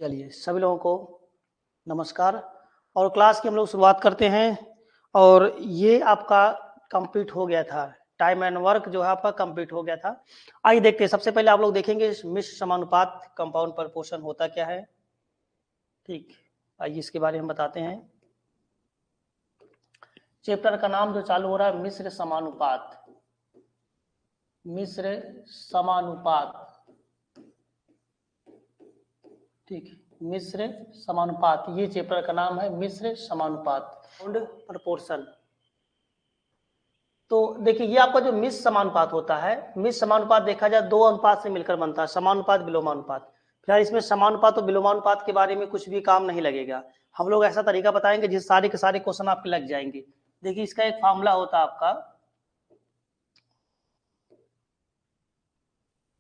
चलिए सभी लोगों को नमस्कार। और क्लास की हम लोग शुरुआत करते हैं। और ये आपका कंप्लीट हो गया था, टाइम एंड वर्क जो है आपका कंप्लीट हो गया था। आइए देखते हैं। सबसे पहले आप लोग देखेंगे मिश्र समानुपात कंपाउंड प्रपोर्शन होता क्या है। ठीक, आइए इसके बारे में बताते हैं। चैप्टर का नाम जो चालू हो रहा है मिश्र समानुपात। मिश्र समानुपात, ठीक है, मिश्र समानुपात, ये चैप्टर का नाम है मिश्र समानुपात प्रपोर्शन। तो देखिए ये आपका जो मिश्र समानुपात होता है, मिश्र समानुपात देखा जाए दो अनुपात से मिलकर बनता है, समानुपात विलोमानुपात। फिर इसमें समानुपात और विलोमानुपात के बारे में कुछ भी काम नहीं लगेगा। हम लोग ऐसा तरीका बताएंगे जिस सारे के सारे क्वेश्चन आपके लग जाएंगे। देखिए इसका एक फॉर्मूला होता है आपका,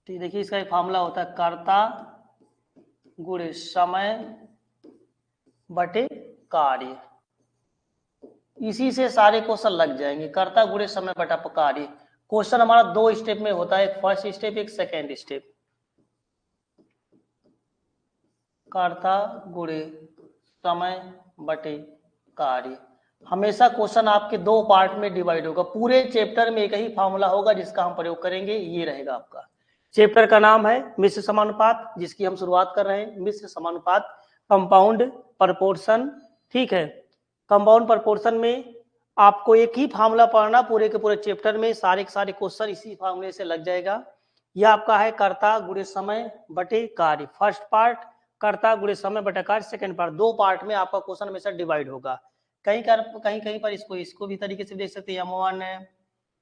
ठीक, देखिए इसका एक फॉर्मूला होता है कर्ता गुणे समय बटे कार्य। इसी से सारे क्वेश्चन लग जाएंगे, कर्ता गुणे समय बटा कार्य। क्वेश्चन हमारा दो स्टेप में होता है, एक फर्स्ट स्टेप एक सेकेंड स्टेप। कर्ता गुणे समय बटे कार्य। हमेशा क्वेश्चन आपके दो पार्ट में डिवाइड होगा, पूरे चैप्टर में एक ही फॉर्मूला होगा जिसका हम प्रयोग करेंगे, ये रहेगा आपका। चैप्टर का नाम है मिश्र समानुपात, जिसकी हम शुरुआत कर रहे हैं। मिश्र समानुपात कंपाउंड प्रपोर्शन, ठीक है। कंपाउंड प्रपोर्शन में आपको एक ही फार्मूला पढ़ना, पूरे के पूरे चैप्टर में सारे के सारे क्वेश्चन इसी फार्मूले से लग जाएगा। यह आपका है कर्ता गुणे समय बटे कार्य, फर्स्ट पार्ट, कर्ता गुणे समय बटे कार्य सेकंड पार्ट। दो पार्ट में आपका क्वेश्चन हमेशा डिवाइड होगा। कहीं कहीं पर इसको भी तरीके से देख सकते हैं, M1 है,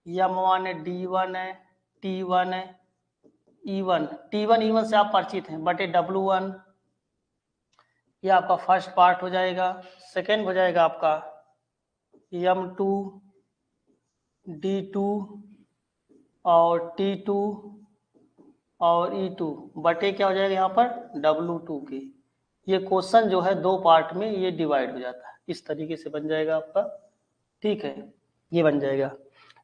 M1 है, D1 है, T1 है, E1, T1 E1 से आप परिचित हैं, बटे W1, ये आपका फर्स्ट पार्ट हो जाएगा। सेकंड हो जाएगा आपका M2, D2 और T2 और E2 बटे क्या हो जाएगा यहाँ पर W2 के। ये क्वेश्चन जो है दो पार्ट में ये डिवाइड हो जाता है, इस तरीके से बन जाएगा आपका, ठीक है। ये बन जाएगा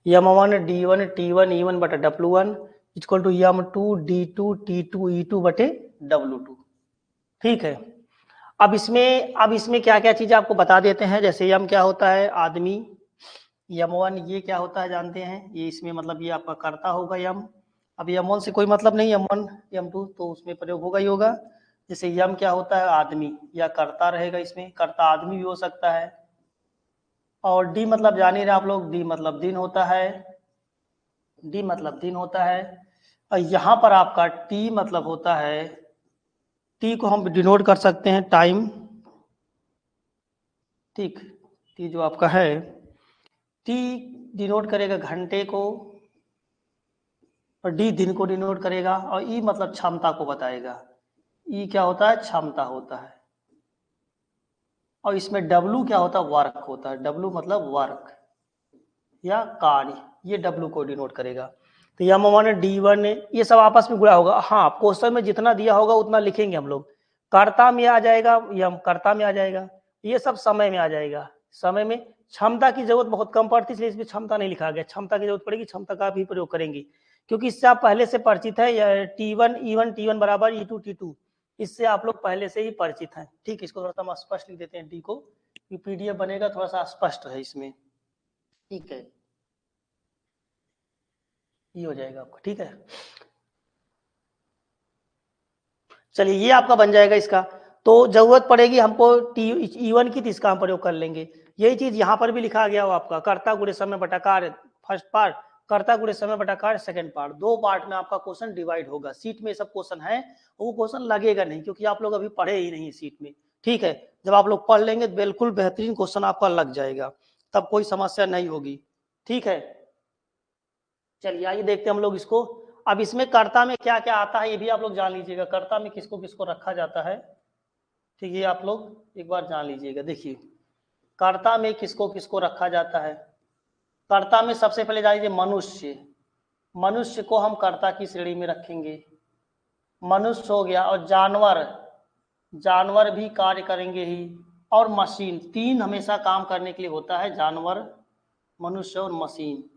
M1 D1 T1 E1 बटे W1 equal to M2 D2 T2 E2 बटे W2, ठीक है। अब इसमें क्या क्या चीजें आपको बता देते हैं। जैसे यम क्या होता है, आदमी। M1 ये क्या होता है जानते हैं, ये इसमें मतलब ये आपका कर्ता होगा यम। अब M1 से कोई मतलब नहीं, M1 M2 तो उसमें प्रयोग होगा ही होगा। जैसे यम क्या होता है, आदमी, या कर्ता रहेगा, इसमें कर्ता आदमी भी हो सकता है। और डी मतलब जान ही रहे आप लोग, डी मतलब दिन होता है, डी मतलब दिन होता है। और यहाँ पर आपका टी मतलब होता है, टी को हम डिनोट कर सकते हैं टाइम, ठीक। टी जो आपका है, टी डिनोट करेगा घंटे को, और डी दिन को डिनोट करेगा, और ई मतलब क्षमता को बताएगा। ई क्या होता है, क्षमता होता है। और इसमें डब्लू क्या होता है, वर्क होता है। डब्लू मतलब वर्क या कार्य, ये डब्लू को डिनोट करेगा। तो M1 D1 ये सब आपस में गुणा होगा। हाँ, क्वेश्चन में जितना दिया होगा उतना लिखेंगे हम लोग। कर्ता में आ जाएगा, यम कर्ता में आ जाएगा, ये सब समय में आ जाएगा। समय में क्षमता की जरूरत बहुत कम पड़ती है, इसलिए इसमें क्षमता नहीं लिखा गया। क्षमता की जरूरत पड़ेगी, क्षमता का भी प्रयोग करेंगे, क्योंकि इससे आप पहले से परिचित है। T1 E1 T1 बराबर E2 T2, इससे आप लोग पहले से ही परिचित हैं, ठीक। इसको थोड़ा सा हम स्पष्ट लिख देते हैं डी को, PDF बनेगा थोड़ा सा स्पष्ट है इसमें, ठीक है। ये हो जाएगा आपका, ठीक है। चलिए ये आपका बन जाएगा इसका। तो जरूरत पड़ेगी हमको E1 की, तो इसका हम प्रयोग कर लेंगे। यही चीज यहाँ पर भी लिखा गया हो आपका, कर्ता गुणे समय बटा कार्य फर्स्ट पार्ट, कर्ता गुणे समय बटा कार्य सेकंड पार्ट। दो पार्ट में आपका क्वेश्चन डिवाइड होगा। सीट में सब क्वेश्चन है, वो क्वेश्चन लगेगा नहीं, क्योंकि आप लोग अभी पढ़े ही नहीं सीट में, ठीक है। जब आप लोग पढ़ लेंगे तो बिल्कुल बेहतरीन क्वेश्चन आपका लग जाएगा, तब कोई समस्या नहीं होगी, ठीक है। चलिए आइए देखते हैं हम लोग इसको। अब इसमें कर्ता में क्या क्या आता है ये भी आप लोग जान लीजिएगा। कर्ता में किसको किसको रखा जाता है, ठीक है, आप लोग एक बार जान लीजिएगा। देखिए कर्ता में किसको किसको रखा जाता है। कर्ता में सबसे पहले जान लीजिए मनुष्य, मनुष्य को हम कर्ता की श्रेणी में रखेंगे। मनुष्य हो गया, और जानवर, जानवर भी कार्य करेंगे ही। और मशीन, तीन हमेशा काम करने के लिए होता है, जानवर, मनुष्य और मशीन।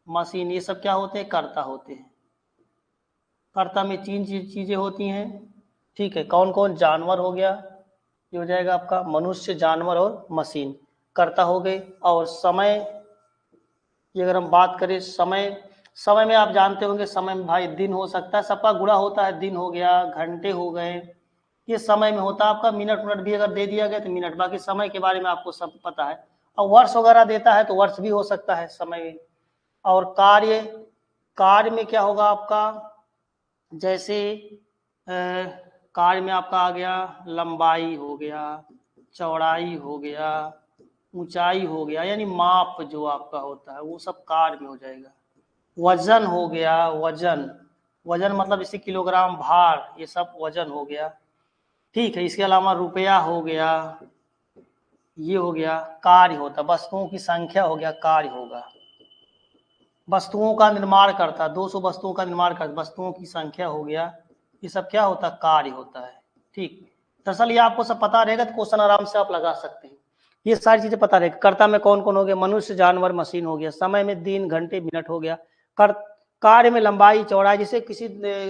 मशीन ये सब क्या होते हैं, कर्ता होते हैं। कर्ता में तीन चीजें होती हैं, ठीक है, कौन कौन, जानवर हो गया, ये हो जाएगा आपका मनुष्य, जानवर और मशीन, कर्ता हो गए। और समय, ये अगर हम बात करें समय, समय में आप जानते होंगे, समय में भाई दिन हो सकता है, सबका गुणा होता है, दिन हो गया, घंटे हो गए, ये समय में होता है आपका। मिनट मिनट भी अगर दे दिया गया तो मिनट, बाकी समय के बारे में आपको सब पता है। और वर्ष वगैरह देता है तो वर्ष भी हो सकता है समय में। और कार्य, कार्य में क्या होगा आपका, जैसे कार्य में आपका आ गया लंबाई हो गया, चौड़ाई हो गया, ऊंचाई हो गया, यानी माप जो आपका होता है वो सब कार्य में हो जाएगा। वजन हो गया, वजन, वजन मतलब इसी किलोग्राम, भार, ये सब वजन हो गया। ठीक है, इसके अलावा रुपया हो गया, ये हो गया कार्य होता, वस्तुओं की संख्या हो गया कार्य होगा। वस्तुओं का निर्माण करता, 200 वस्तुओं का निर्माण करता, वस्तुओं की संख्या हो गया, ये सब क्या होता, कार्य होता है। ठीक, दरअसल ये आपको सब पता रहेगा तो क्वेश्चन आराम से आप लगा सकते हैं। ये सारी चीजें पता रहेगा। कर्ता में कौन कौन हो गया, मनुष्य, जानवर, मशीन हो गया। समय में दिन, घंटे, मिनट हो गया। कार्य में लंबाई, चौड़ाई, जैसे किसी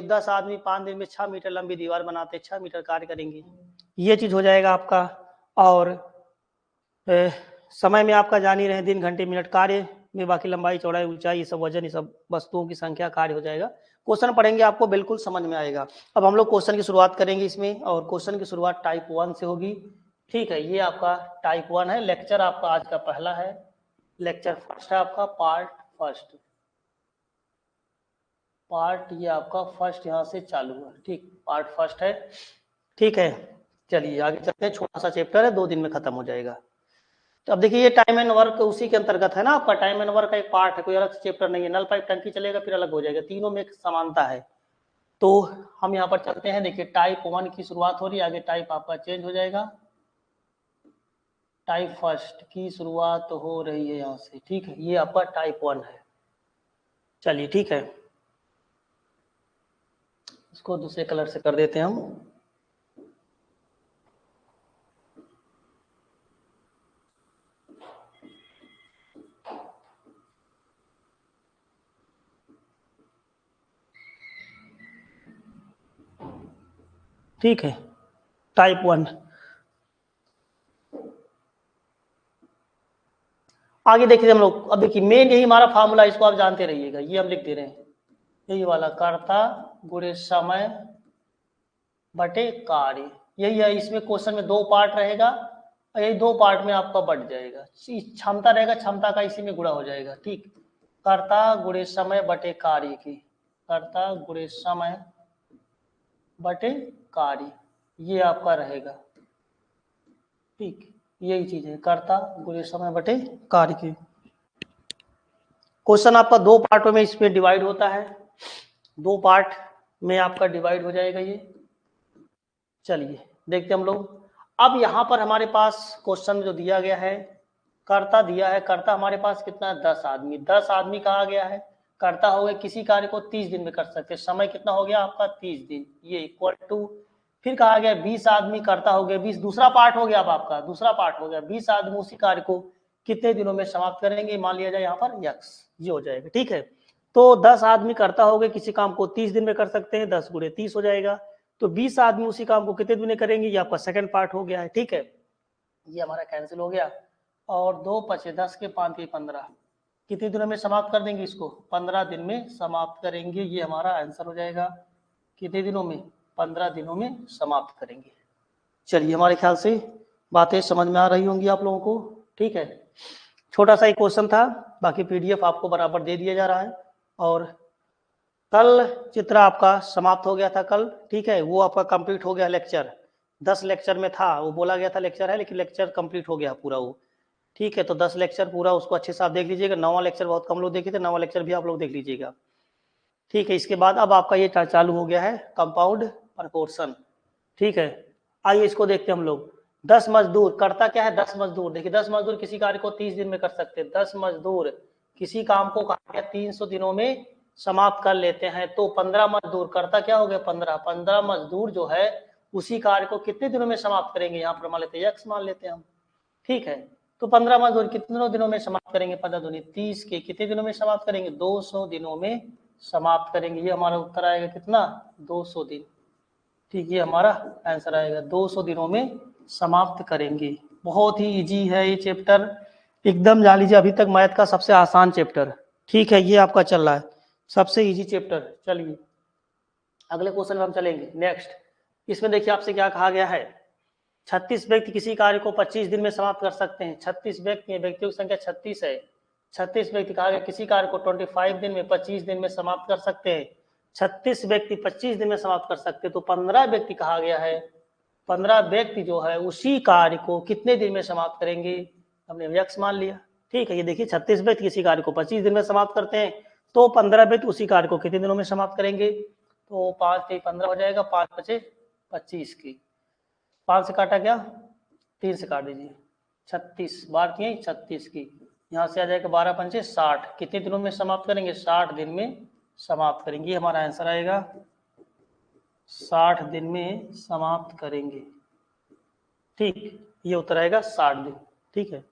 10 आदमी 5 दिन में 6 मीटर लंबी दीवार बनाते, 6 मीटर कार्य करेंगे, ये चीज हो जाएगा आपका। और समय में आपका जान ही रहे, दिन, घंटे, मिनट। कार्य में बाकी लंबाई, चौड़ाई, ऊंचाई, ये सब वजन, ये सब वस्तुओं की संख्या, कार्य हो जाएगा। क्वेश्चन पढ़ेंगे आपको बिल्कुल समझ में आएगा। अब हम लोग क्वेश्चन की शुरुआत करेंगे इसमें, और क्वेश्चन की शुरुआत टाइप 1 से होगी। ठीक है, ये आपका टाइप 1 है। लेक्चर आपका आज का पहला है, लेक्चर फर्स्ट है आपका, पार्ट फर्स्ट, पार्ट ये आपका फर्स्ट यहाँ से चालू है। ठीक, पार्ट फर्स्ट है। ठीक है, चलिए आगे चलते हैं। छोटा सा चैप्टर है, 2 दिन में खत्म हो जाएगा। तो अब देखिए, ये टाइम एंड वर्क उसी के अंतर्गत है ना आपका। टाइम एंड वर्क का एक पार्ट है, कोई अलग चैप्टर नहीं है। नल पाइप टंकी चलेगा फिर अलग हो जाएगा, तीनों में एक समानता है। तो हम यहाँ पर चलते हैं। देखिए, टाइप 1 की शुरुआत हो रही है, आगे टाइप आपका चेंज हो जाएगा। टाइप फर्स्ट की शुरुआत हो रही है यहाँ से। ठीक है, ये आपका टाइप 1 है। चलिए ठीक है, इसको दूसरे कलर से कर देते हैं हम। ठीक है, टाइप 1 आगे देखिए हम लोग। अब देखिए, मेन यही हमारा फार्मूला, इसको आप जानते रहिएगा, ये हम लिख दे रहे हैं, यही वाला, कर्ता गुणे समय बटे कार्य, यही है। इसमें क्वेश्चन में 2 पार्ट रहेगा, और यही 2 पार्ट में आपका बढ़ जाएगा। क्षमता रहेगा, क्षमता का इसी में गुणा हो जाएगा। ठीक, कर्ता गुणे समय बटे कार्य की, कर्ता गुणे समय बटे कार्य, ये आपका रहेगा। ठीक, यही चीज है, कर्ता गुणे समय बटे कार्य की। क्वेश्चन आपका 2 पार्टों में इसमें डिवाइड होता है, 2 पार्ट में आपका डिवाइड हो जाएगा ये। चलिए देखते हम लोग। अब यहाँ पर हमारे पास क्वेश्चन जो दिया गया है, कर्ता दिया है। कर्ता हमारे पास कितना है, 10 आदमी, 10 आदमी कहा गया है। कर्ता हो गए, किसी कार्य को 30 दिन में कर सकते हैं। समय कितना हो गया आपका, 30 दिन, ये इक्वल टू, फिर कहा गया 20 आदमी कर्ता हो गए, 20, दूसरा पार्ट हो गया। अब आपका दूसरा पार्ट हो गया, 20 आदमी उसी कार्य को कितने दिनों में समाप्त करेंगे, मान लिया जाए यहाँ पर यक्स, ये हो जाएगा। ठीक है, तो 10 आदमी कर्ता हो गए, किसी काम को 30 दिन में कर सकते हैं, 10 गुणे 30 हो जाएगा। तो 20 आदमी उसी काम को कितने दिन में करेंगे, ये आपका सेकंड पार्ट हो गया है। ठीक है, ये हमारा कैंसिल हो गया। और 2 पचे 10 के 5 के 15, कितने दिनों में समाप्त कर देंगे इसको, 15 दिन में समाप्त करेंगे, ये हमारा आंसर हो जाएगा। कितने दिनों में, 15 दिनों में समाप्त करेंगे। चलिए, हमारे ख्याल से बातें समझ में आ रही होंगी आप लोगों को। ठीक है, छोटा सा एक क्वेश्चन था, बाकी पीडीएफ आपको बराबर दे दिया जा रहा है। और कल चित्र आपका समाप्त हो गया था कल। ठीक है, वो आपका कंप्लीट हो गया लेक्चर, 10 लेक्चर में था, वो बोला गया था लेक्चर है, लेकिन लेक्चर कंप्लीट हो गया पूरा वो। ठीक है, तो 10 लेक्चर पूरा, उसको अच्छे से आप देख लीजिएगा। 9वां लेक्चर बहुत कम लोग देखे थे, 9वां लेक्चर भी आप लोग देख लीजिएगा। ठीक है, इसके बाद अब आपका ये चालू हो गया है कंपाउंड प्रपोर्शन। ठीक है, आइए इसको देखते हैं हम लोग। 10 मजदूर, करता क्या है, 10 मजदूर। देखिए, 10 मजदूर किसी कार्य को 30 दिन में कर सकते हैं। 10 मजदूर किसी काम को 300 दिनों में समाप्त कर लेते हैं। तो 15 मजदूर, करता क्या हो गया, 15 मजदूर जो है उसी कार्य को कितने दिनों में समाप्त करेंगे, यहाँ पर मान लेते हैं यक्स मान लेते हैं हम। ठीक है, तो 15 मजदूर कितने दिनों में समाप्त करेंगे, 15 दूनी 30 के कितने दिनों में समाप्त करेंगे, 200 दिनों में समाप्त करेंगे। ये हमारा उत्तर आएगा कितना, 200 दिन। ठीक है, हमारा आंसर आएगा 200 दिनों में समाप्त करेंगे। बहुत ही इजी है ये चैप्टर, एकदम जान लीजिए अभी तक मैथ का सबसे आसान चैप्टर। ठीक है, ये आपका चल रहा है सबसे इजी चैप्टर। चलिए अगले क्वेश्चन में हम चलेंगे। नेक्स्ट, इसमें देखिए आपसे क्या कहा गया है, 36 व्यक्ति किसी कार्य को 25 दिन में समाप्त कर सकते हैं। 36 व्यक्ति हैं, व्यक्तियों की संख्या 36 है। 36 व्यक्ति कहा गया किसी कार्य को 25 दिन में 25 दिन में समाप्त कर सकते हैं। 36 व्यक्ति 25 दिन में समाप्त कर सकते हैं, तो 15 व्यक्ति कहा गया है। 15 व्यक्ति जो है उसी कार्य को कितने दिन में समाप्त करेंगे, हमने यक्स मान लिया। ठीक है, ये देखिए 36 व्यक्ति किसी कार्य को 25 दिन में समाप्त करते हैं, तो 15 व्यक्ति उसी कार्य को कितने दिनों में समाप्त करेंगे। तो 5 से 15 हो जाएगा, 5 बचे 25 की, 5 से काटा गया 3 से काट दीजिए, 36 बार किए 36 की, यहाँ से आ जाएगा 12 पंचे 60, कितने दिनों में समाप्त करेंगे, 60 दिन में समाप्त करेंगे। ये हमारा आंसर आएगा 60 दिन में समाप्त करेंगे। ठीक, ये उत्तर आएगा 60 दिन। ठीक है,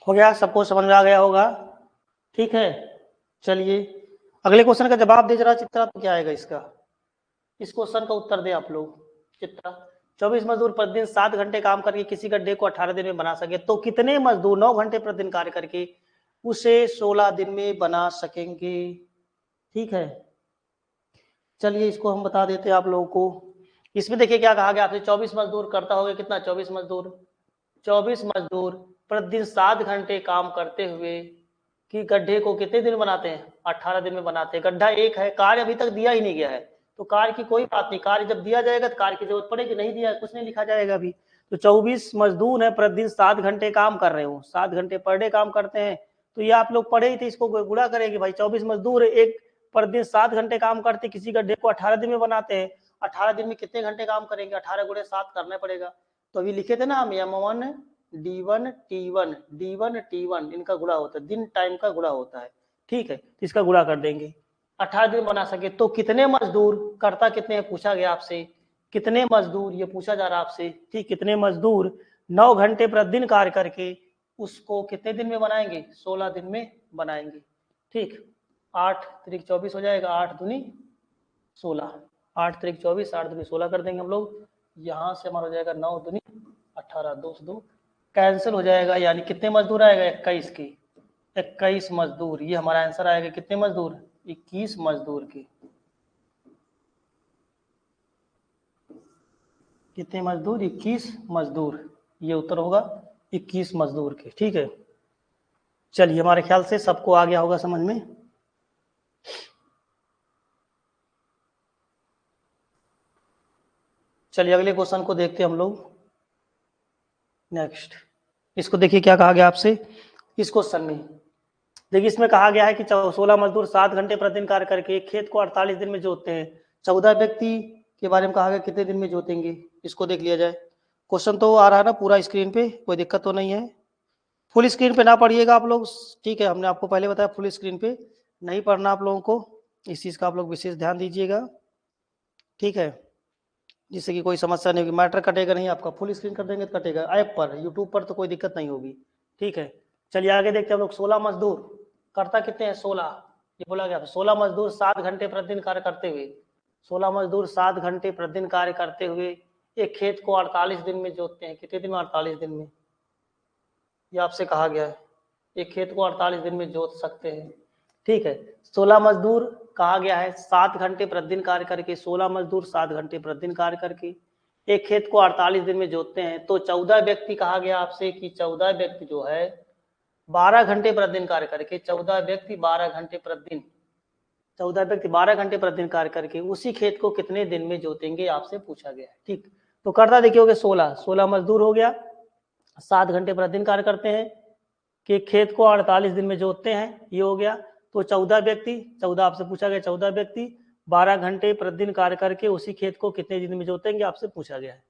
हो गया, सबको समझ में आ गया होगा। ठीक है, चलिए अगले क्वेश्चन का जवाब दे जरा चित्रा, तो क्या आएगा इसका, इस क्वेश्चन का उत्तर दे आप लोग। चित्रा, 24 मजदूर प्रतिदिन 7 घंटे काम करके किसी गड्ढे को 18 दिन में बना सके, तो कितने मजदूर 9 घंटे प्रतिदिन कार्य करके उसे 16 दिन में बना सकेंगे। ठीक है, चलिए इसको हम बता देते हैं आप लोगों को। इसमें देखिए क्या कहा गया आपसे, 24 मजदूर करता होगा कितना, 24 मजदूर 24 मजदूर प्रतिदिन 7 घंटे काम करते हुए कि गड्ढे को कितने दिन बनाते हैं, 18 दिन में बनाते हैं। गड्ढा एक है, कार्य अभी तक दिया ही नहीं गया है, तो कार्य की कोई बात नहीं, कार्य जब दिया जाएगा तो कार्य की जरूरत पड़ेगी, नहीं दिया कुछ नहीं लिखा जाएगा अभी। तो 24 मजदूर है, प्रतिदिन 7 घंटे काम कर रहे हो, 7 घंटे पर डे काम करते हैं, तो ये आप लोग पढ़े ही थे, इसको गुणा करेंगे भाई। 24 मजदूर एक प्रतिदिन 7 घंटे काम करते, किसी गड्ढे को 18 दिन में बनाते हैं, 18 दिन में कितने घंटे काम करेंगे, 18 गुणे 7 करना पड़ेगा। तो अभी लिखे थे ना हम, M1 D1 T1 D1 T1 इनका गुणा होता है, दिन टाइम का गुणा होता है। ठीक है, तो इसका गुणा कर देंगे, 18 दिन बना सके, तो कितने मजदूर, करता कितने हैं पूछा गया आपसे, कितने मजदूर ये पूछा जा रहा है आपसे। ठीक, कितने मजदूर 9 घंटे प्रतिदिन कार्य करके उसको कितने दिन में बनाएंगे, 16 दिन में बनाएंगे। ठीक, 8 त्रिक 24 हो जाएगा, 8 दूनी 16, 8 त्रिक 24, 8 दूनी 16 कर देंगे हम लोग। यहाँ से हमारा हो जाएगा 9 दूनी 18, 2 से 2 कैंसिल हो जाएगा, यानी कितने मजदूर आएगा, 21 की, 21 मजदूर। ये हमारा आंसर आएगा कितने मजदूर, 21 मजदूर के। कितने मजदूर, 21 मजदूर, ये उत्तर होगा 21 मजदूर के। ठीक है, चलिए हमारे ख्याल से सबको आ गया होगा समझ में। चलिए अगले क्वेश्चन को देखते हैं हम लोग। नेक्स्ट, इसको देखिए क्या कहा गया आपसे इस क्वेश्चन में। देखिए इसमें कहा गया है कि 16 मजदूर 7 घंटे प्रतिदिन कार्य करके एक खेत को 48 दिन में जोतते हैं। 14 व्यक्ति के बारे में कहा गया कितने दिन में जोतेंगे, इसको देख लिया जाए। क्वेश्चन तो आ रहा है ना पूरा स्क्रीन पे, कोई दिक्कत तो नहीं है। फुल स्क्रीन पे ना पढ़िएगा आप लोग, ठीक है, हमने आपको पहले बताया फुल स्क्रीन पे नहीं पढ़ना आप लोगों को, इस चीज़ का आप लोग विशेष ध्यान दीजिएगा। ठीक है, जिससे कि कोई समस्या नहीं होगी, मैटर कटेगा नहीं आपका, फुल स्क्रीन कर देंगे तो कटेगा। ऐप पर, यूट्यूब पर तो कोई दिक्कत नहीं होगी। ठीक है, चलिए आगे देखते हैं हम लोग। 16 मजदूर करता कितने हैं, 16, ये बोला गया 16 मजदूर 7 घंटे प्रतिदिन कार्य करते हुए, 16 मजदूर 7 घंटे प्रतिदिन कार्य करते हुए एक खेत को 48 दिन में जोतते हैं। कितने दिन में, 48 दिन में, ये आपसे कहा गया है, एक खेत को 48 दिन में जोत सकते हैं। ठीक है, 16 मजदूर कहा गया है 7 घंटे प्रतिदिन कार्य करके, 16 मजदूर 7 घंटे प्रतिदिन कार्य करके एक खेत को 48 दिन में जोतते हैं। तो 14 व्यक्ति कहा गया आपसे कि 14 व्यक्ति जो है 12 घंटे प्रतिदिन कार्य करके, 14 व्यक्ति 12 घंटे प्रतिदिन, 14 व्यक्ति 12 घंटे प्रतिदिन कार्य करके उसी खेत को कितने दिन में जोतेंगे आपसे पूछा गया है। ठीक, तो करता देखिए हो गया 16 मजदूर हो गया, 7 घंटे प्रतिदिन कार्य करते हैं कि खेत को 48 दिन में जोतते हैं, ये हो गया। तो 14 व्यक्ति, 14 आपसे पूछा गया, 14 व्यक्ति 12 घंटे प्रतिदिन कार्य करके उसी खेत को कितने दिन में जोतेंगे आपसे पूछा गया है।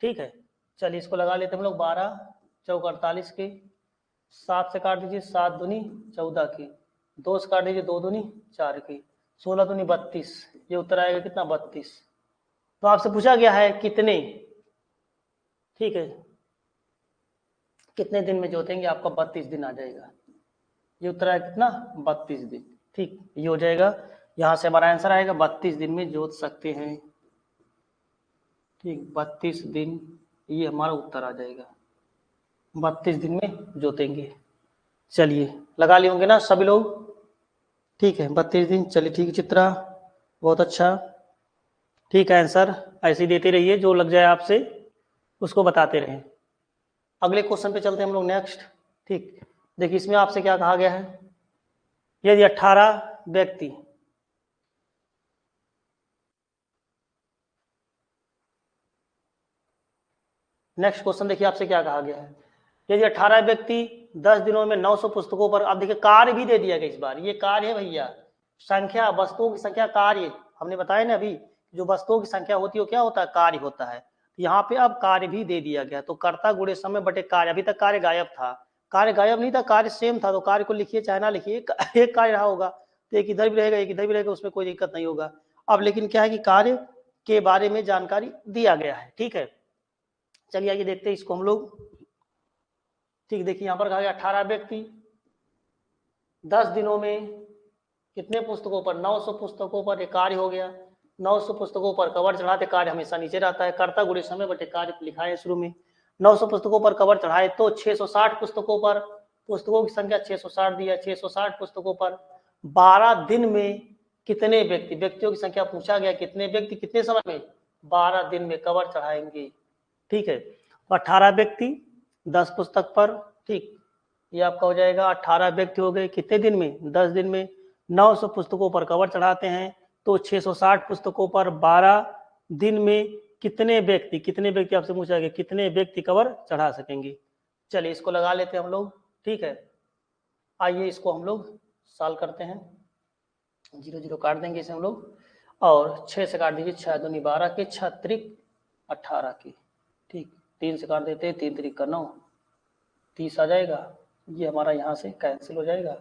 ठीक है, चलिए इसको लगा लेते हैं हम लोग, 12 चौक 48 के, 7 से काट दीजिए 7 दूनी 14 की, 2 से काट दीजिए 2 दूनी 4 की, 16 दूनी 32, ये उत्तर आएगा कितना 32। तो आपसे पूछा गया है कितने, ठीक है, कितने दिन में जोतेंगे, आपका 32 दिन आ जाएगा, ये उत्तर आएगा कितना 32 दिन। ठीक, ये हो जाएगा, यहाँ से हमारा आंसर आएगा 32 दिन में जोत सकते हैं। ठीक, 32 दिन, ये हमारा उत्तर आ जाएगा, 32 दिन में जोतेंगे। चलिए लगा लिए होंगे ना सभी लोग, ठीक है 32 दिन। चलिए ठीक है चित्रा, बहुत अच्छा, ठीक है आंसर ऐसे ही देते रहिए, जो लग जाए आपसे उसको बताते रहें। अगले क्वेश्चन पे चलते हैं हम लोग नेक्स्ट। ठीक, देखिए इसमें आपसे क्या कहा गया है, यदि 18 व्यक्ति, नेक्स्ट क्वेश्चन देखिए आपसे क्या कहा गया है, यदि 18 व्यक्ति 10 दिनों में 900 पुस्तकों पर, अब देखिए कार्य भी दे दिया गया इस बार, ये कार्य है भैया, संख्या वस्तुओं की संख्या कार्य, हमने बताया ना अभी, जो वस्तुओं की संख्या होती है वो क्या होता है, कार्य होता है। यहाँ पे अब कार्य भी दे दिया गया, तो कर्ता गुणे समय बटे कार्य, अभी तक कार्य गायब था, कार्य गायब नहीं था, कार्य सेम था, तो कार्य को लिखिए चाहे ना लिखिए, एक कार्य रहा होगा, तो एक इधर भी रहेगा एक इधर भी रहेगा, उसमें कोई दिक्कत नहीं होगा। अब लेकिन क्या है कि कार्य के बारे में जानकारी दिया गया है, ठीक है। चलिए आइए देखते हैं इसको हम लोग। ठीक, देखिए यहाँ पर कहा गया 18 व्यक्ति 10 दिनों में कितने पुस्तकों पर, 900 पुस्तकों पर, एक कार्य हो गया, 900 पुस्तकों पर कवर चढ़ाते, कार्य हमेशा नीचे रहता है, कर्ता गुणे समय बटे कार्य लिखा है शुरू में, 900 पुस्तकों पर कवर चढ़ाए तो 660 पुस्तकों पर, पुस्तकों की संख्या 660 दिया, 660 पुस्तकों पर 12 दिन में कितने व्यक्ति, व्यक्तियों की संख्या पूछा गया, कितने व्यक्ति कितने समय में, 12 दिन में कवर चढ़ाएंगे। ठीक है, 18 व्यक्ति 10 पुस्तक पर, ठीक, ये आपका हो जाएगा 18 व्यक्ति हो गए कितने दिन में, 10 दिन में, 900 पुस्तकों पर कवर चढ़ाते हैं तो 660 पुस्तकों पर 12 दिन में कितने व्यक्ति, कितने व्यक्ति आपसे पूछा गया, कितने व्यक्ति कवर चढ़ा सकेंगे। चलिए इसको लगा लेते हैं हम लोग, ठीक है, आइए इसको हम लोग सॉल्व करते हैं, 0 0 काट देंगे इसे हम लोग, और 6 से काट दीजिए 6 दूनी 12 के, 6 त्रिक 18 की, ठीक, 3 से काट देते हैं 3 त्रिक का 9, 30 आ जाएगा, ये हमारा यहाँ से कैंसिल हो जाएगा,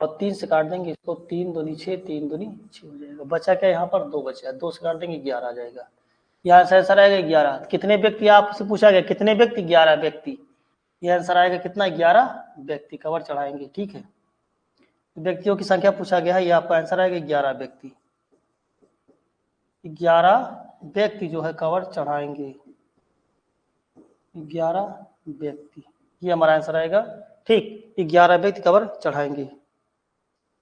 और 3 से काट देंगे इसको, 3 दूनी 6, 3 दूनी 6 हो जाएगा, बचा क्या यहाँ पर 2 बचा, 2 से काट देंगे 11 आ जाएगा, यहाँ से आंसर आएगा 11। कितने व्यक्ति आपसे पूछा गया, कितने व्यक्ति, 11 व्यक्ति, ये आंसर आएगा कितना, 11 व्यक्ति कवर चढ़ाएंगे। ठीक है, व्यक्तियों की संख्या पूछा गया है, ये आपका आंसर आएगा 11 व्यक्ति, 11 व्यक्ति जो है कवर चढ़ाएंगे, 11 व्यक्ति, ये हमारा आंसर आएगा। ठीक, 11 व्यक्ति कवर चढ़ाएंगे।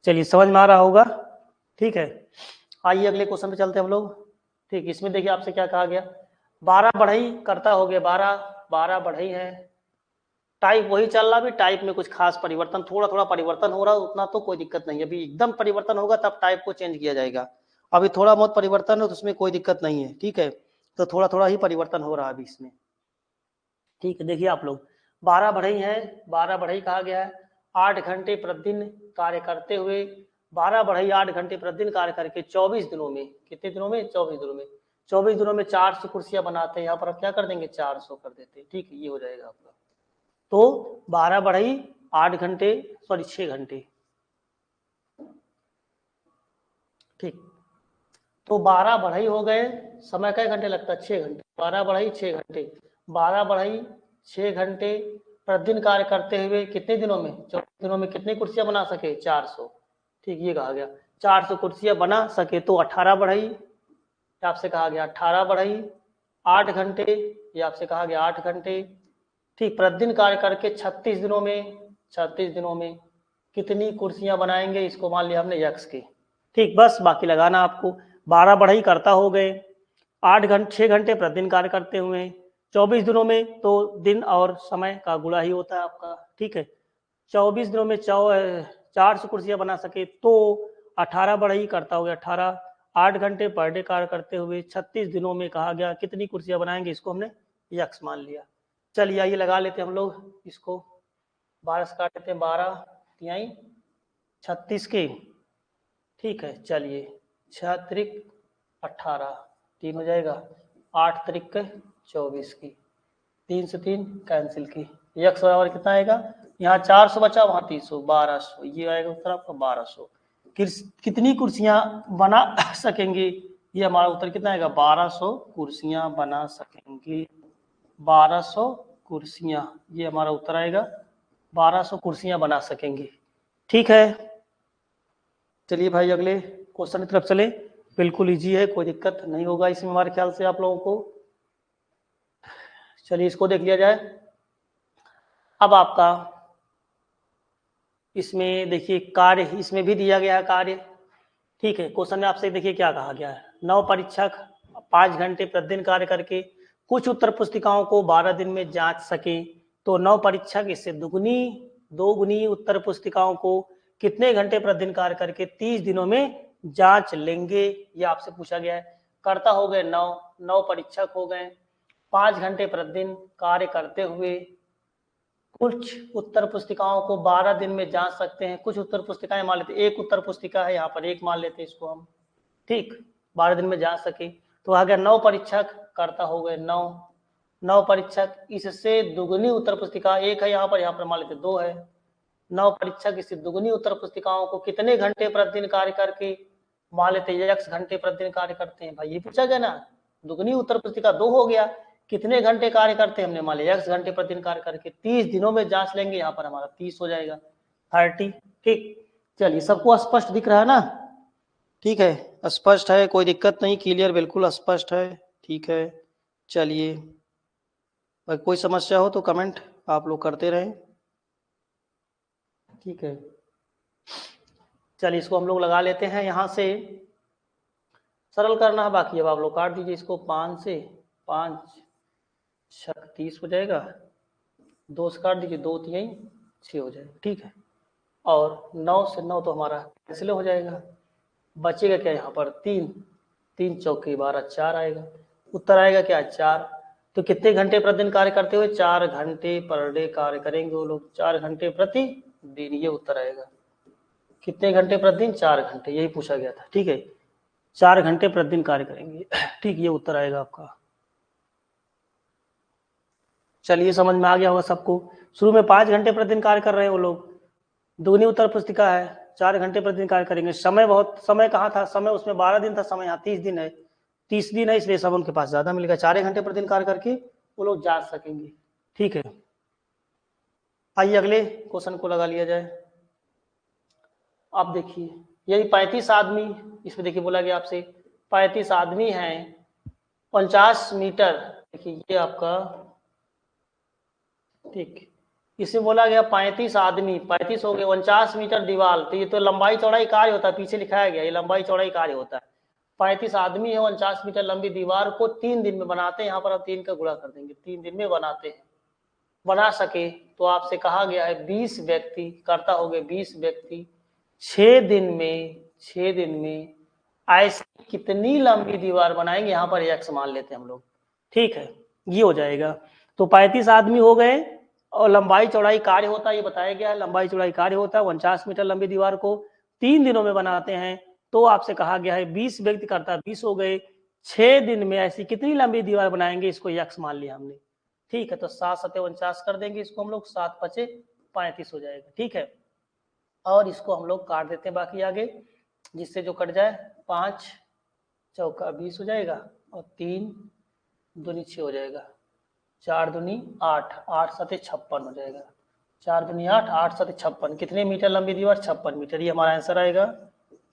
चलिए समझ में आ रहा होगा, ठीक है, आइए अगले क्वेश्चन पे चलते हैं हम लोग। ठीक, इसमें देखिए आपसे क्या कहा गया, 12 बढ़ई करता हो गया, 12 बढ़ई है, टाइप वही चल रहा, भी टाइप में कुछ खास परिवर्तन, थोड़ा थोड़ा परिवर्तन हो रहा है, उतना तो कोई दिक्कत नहीं है, अभी एकदम परिवर्तन होगा तब टाइप को चेंज किया जाएगा, अभी थोड़ा बहुत परिवर्तन है तो उसमें कोई दिक्कत नहीं है, ठीक है, तो थोड़ा थोड़ा ही परिवर्तन हो रहा है अभी इसमें। ठीक है, देखिए आप लोग 12 बढ़ई है, 12 बढ़ई कहा गया है, 8 घंटे प्रतिदिन कार्य करते हुए, 12 बढ़ई 8 घंटे प्रतिदिन कार्य करके 24 दिनों में, कितने दिनों में, 24 दिनों में, 24 दिनों में 400 कुर्सियां बनाते हैं, यहाँ पर आप क्या कर देंगे 400 कर देते हैं। ठीक है, ये हो जाएगा आपका, तो 12 बढ़ई 8 घंटे, सॉरी 6 घंटे, ठीक, तो 12 बढ़ई हो गए, समय कई घंटे लगता है, 6 घंटे, 12 बढ़ई 6 घंटे, 12 बढ़ई 6 घंटे प्रतिदिन कार्य करते हुए कितने दिनों में, 24 दिनों में कितनी कुर्सियां बना सके, 400। ठीक, ये कहा गया 400 कुर्सियां बना सके, तो 18 बढ़ई, आपसे कहा गया 18 बढ़ई 8 घंटे, ये आपसे कहा गया 8 घंटे, ठीक, प्रतिदिन कार्य करके 36 दिनों में, 36 दिनों में कितनी कुर्सियां बनाएंगे, इसको मान लिया हमने यक्स की। ठीक, बस बाकी लगाना आपको, 12 बढ़ई करता हो गए, 8 घंटे 6 घंटे प्रतिदिन कार्य करते हुए 24 दिनों में, तो दिन और समय का गुणा ही होता है आपका। ठीक है, 24 दिनों में 400 कुर्सियां बना सके, तो 18 बढ़ई करता हो गया 18, 8 घंटे पर डे कार्य करते हुए 36 दिनों में कहा गया कितनी कुर्सियां बनाएंगे, इसको हमने यक्स मान लिया। चलिए आइए लगा लेते हैं हम लोग इसको, 12 से काट लेते हैं, 12 तिहाई 36 के, ठीक है, चलिए 6 त्रिक 18, 3 हो जाएगा, 8 त्रिक 24 की, 3 से 3 कैंसिल की, x बराबर कितना आएगा, यहाँ 400 बचा, वहां 300, 1200, ये आएगा उत्तर आपका 1200। कितनी कुर्सियां बना सकेंगे, ये हमारा उत्तर कितना आएगा, 1200 कुर्सियां बना सकेंगे। 1200 कुर्सियां, ये हमारा उत्तर आएगा, 1200 कुर्सियां बना सकेंगे। ठीक है, चलिए भाई अगले क्वेश्चन की तरफ चले। बिल्कुल इजी है, कोई दिक्कत नहीं होगा इसमें हमारे ख्याल से आप लोगों को। चलिए इसको देख लिया जाए। अब आपका इसमें देखिए कार्य, इसमें भी दिया गया है कार्य। ठीक है, क्वेश्चन में आपसे देखिए क्या कहा गया है, 9 परीक्षक 5 घंटे प्रतिदिन कार्य करके कुछ उत्तर पुस्तिकाओं को 12 दिन में जांच सके, तो 9 परीक्षक इससे दोगुनी उत्तर पुस्तिकाओं को कितने घंटे प्रतिदिन कार्य करके 30 दिनों में जांच लेंगे, ये आपसे पूछा गया है। कर्ता हो गए 9 परीक्षक हो गए, 5 घंटे प्रतिदिन कार्य करते हुए कुछ उत्तर पुस्तिकाओं को 12 दिन में जांच सकते हैं। कुछ उत्तर पुस्तिकाएं मान लेते, एक उत्तर पुस्तिका है यहाँ पर, एक मान लेते इसको हम, ठीक, 12 दिन में जांच सके, तो आ गया 9 परीक्षक, कर्ता हो गए 9 परीक्षक, इससे दुगुनी उत्तर पुस्तिका, एक है यहाँ पर मान लेते 2 है। 9 परीक्षक इससे दुगुनी उत्तर पुस्तिकाओं को कितने घंटे प्रतिदिन कार्य करके, मान लेते x घंटे प्रतिदिन कार्य करते हैं। भाई ये पूछा गया ना, दुगुनी उत्तर पुस्तिका 2 हो गया, कितने घंटे कार्य करते हैं, हमने मान लिया x घंटे प्रतिदिन कार्य करके 30 दिनों में जांच लेंगे, यहाँ पर हमारा 30 हो जाएगा, 30। ठीक, चलिए सबको स्पष्ट दिख रहा है ना, ठीक है, स्पष्ट है, कोई दिक्कत नहीं, क्लियर, बिल्कुल स्पष्ट है। ठीक है, चलिए अगर कोई समस्या हो तो कमेंट आप लोग करते रहें। ठीक है, चलिए इसको हम लोग लगा लेते हैं, यहाँ से सरल करना है, बाकी अब आप लोग काट दीजिए इसको, 5 से 5 6 30 हो जाएगा, 2 से काट दीजिए, 2 3 6 हो जाएगा। ठीक है, और 9 से 9 तो हमारा कैंसिल हो जाएगा, बचेगा क्या यहाँ पर 3, 3 चौके 12, 4 आएगा, उत्तर आएगा क्या 4। तो कितने घंटे प्रतिदिन कार्य करते हुए, 4 घंटे पर डे कार्य करेंगे वो लोग, 4 घंटे प्रतिदिन, ये उत्तर आएगा। कितने घंटे प्रतिदिन, 4 घंटे, यही पूछा गया था। ठीक है, 4 घंटे प्रतिदिन कार्य करेंगे। ठीक, ये उत्तर आएगा आपका। चलिए समझ में आ गया होगा सबको। शुरू में 5 घंटे प्रतिदिन कार्य कर रहे हैं वो लोग, दुगनी उत्तर पुस्तिका है, 4 घंटे प्रतिदिन कार्य करेंगे। समय कहाँ था, समय उसमें 12 दिन था, समय यहाँ 30 दिन है, 30 दिन है, इसलिए समय उनके पास ज्यादा मिलेगा, 4 घंटे प्रतिदिन कार्य करके वो लोग जांच सकेंगे। ठीक है, आइए अगले क्वेश्चन को लगा लिया जाए। आप देखिए, यदि 35 आदमी, इसमें देखिए बोला गया आपसे 35 आदमी हैं, 50 मीटर, देखिए ये आपका, ठीक, इसमें बोला गया 35 आदमी, 35 हो गए, 49 मीटर दीवार, तो ये तो लंबाई चौड़ाई कार्य होता है, पीछे लिखाया गया ये लंबाई चौड़ाई कार्य होता है। 35 आदमी है, 49 मीटर लंबी दीवार को 3 दिन में बनाते हैं, यहाँ पर हम 3 का गुणा कर देंगे, 3 दिन में बनाते हैं, बना सके, तो आपसे कहा गया है 20 व्यक्ति, करता हो गए 20 व्यक्ति 6 दिन में ऐसी कितनी लंबी दीवार बनाएंगे, यहाँ पर x मान लेते हैं हम लोग। ठीक है, ये हो जाएगा, तो 35 आदमी हो गए, और लंबाई चौड़ाई कार्य होता है, ये बताया गया है, लंबाई चौड़ाई कार्य होता है, 49 मीटर लंबी दीवार को 3 दिनों में बनाते हैं, तो आपसे कहा गया है 20 व्यक्ति करता, 20 हो गए, 6 दिन में ऐसी कितनी लंबी दीवार बनाएंगे, इसको x मान लिया हमने। ठीक है, तो 7 7 49 कर देंगे इसको हम लोग, 7 5 35 हो जाएगा। ठीक है, और इसको हम लोग काट देते हैं बाकी आगे, जिससे जो कट जाए, 5 चौका 20 हो जाएगा, और 3 दूनी 6 हो जाएगा, 4 दूनी 8, 8 7 56 हो जाएगा, 4 दूनी 8, 8 7 56, कितने मीटर लंबी दीवार, 56 मीटर, ये हमारा आंसर आएगा।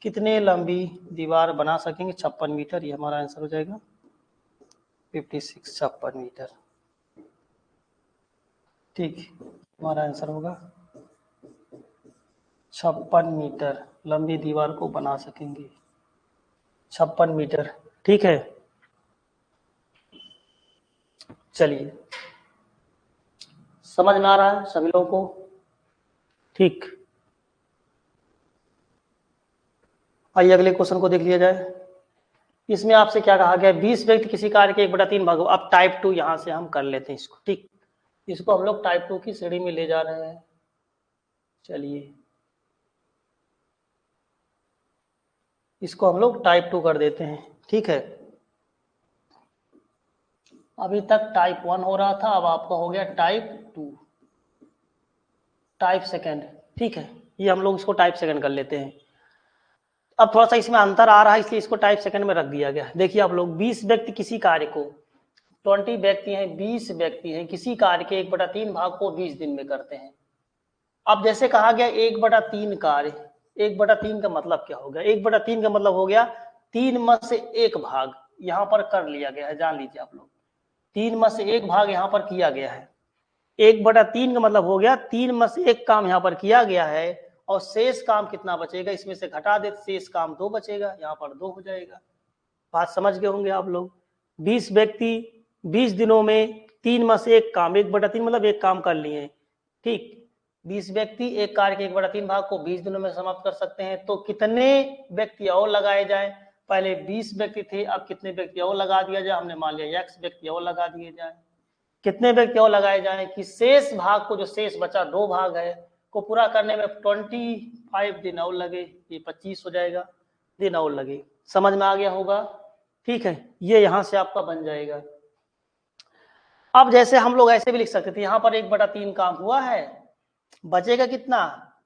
कितने लंबी दीवार बना सकेंगे, 56 मीटर, ये हमारा आंसर हो जाएगा 56, 56 मीटर। ठीक, हमारा आंसर होगा 56 मीटर लंबी दीवार को बना सकेंगे, 56 मीटर। ठीक है, चलिए समझ में आ रहा है सभी लोगों को। ठीक, आइए अगले क्वेश्चन को देख लिया जाए। इसमें आपसे क्या कहा गया, 20 व्यक्ति किसी कार्य के 1/3 भाग, अब टाइप 2 यहां से हम कर लेते हैं इसको। ठीक, इसको हम लोग टाइप 2 की श्रेणी में ले जा रहे हैं। चलिए इसको हम लोग टाइप 2 कर देते हैं। ठीक है, अभी तक टाइप 1 हो रहा था, अब आपका हो गया टाइप 2। टाइप सेकंड, ठीक है, ये हम लोग इसको टाइप सेकंड कर लेते हैं। अब थोड़ा सा इसमें अंतर आ रहा है इसलिए इसको टाइप सेकंड में रख दिया गया। देखिए आप लोग, 20 व्यक्ति किसी कार्य को, 20 व्यक्ति हैं, 20 व्यक्ति हैं, किसी कार्य के 1/3 भाग को 20 दिन में करते हैं। अब जैसे कहा गया 1/3 कार्य, 1/3 का मतलब क्या हो गया? 1/3 का मतलब हो गया 3 में से 1 भाग यहाँ पर कर लिया गया है, जान लीजिए आप लोग, 3 में से 1 भाग यहाँ पर किया गया है। 1/3 का मतलब हो गया 3 में से 1 काम यहाँ पर किया गया है, और शेष काम कितना बचेगा? इसमें से घटा दे, शेष काम 2 बचेगा, यहाँ पर 2 हो जाएगा। बात समझ गए होंगे आप लोग। 20 व्यक्ति 20 दिनों में 3 में से 1 काम, 1/3 मतलब 1 काम कर लिए, ठीक। 20 व्यक्ति एक कार्य के 1/3 भाग को 20 दिनों में समाप्त कर सकते हैं। तो कितने व्यक्ति और लगाए जाए? पहले 20 व्यक्ति थे, अब कितने व्यक्ति और लगा दिया जाए? हमने मान लिया x व्यक्ति और लगा दिए जाए। कितने व्यक्ति और लगाए जाए कि शेष भाग को, जो शेष बचा 2 भाग है, को पूरा करने में 25 दिन और लगे, ये 25 हो जाएगा, दिन और लगे। समझ में आ गया होगा, ठीक है। ये यहां से आपका बन जाएगा। अब जैसे हम लोग ऐसे भी लिख सकते थे, यहाँ पर 1/3 काम हुआ है, बचेगा कितना?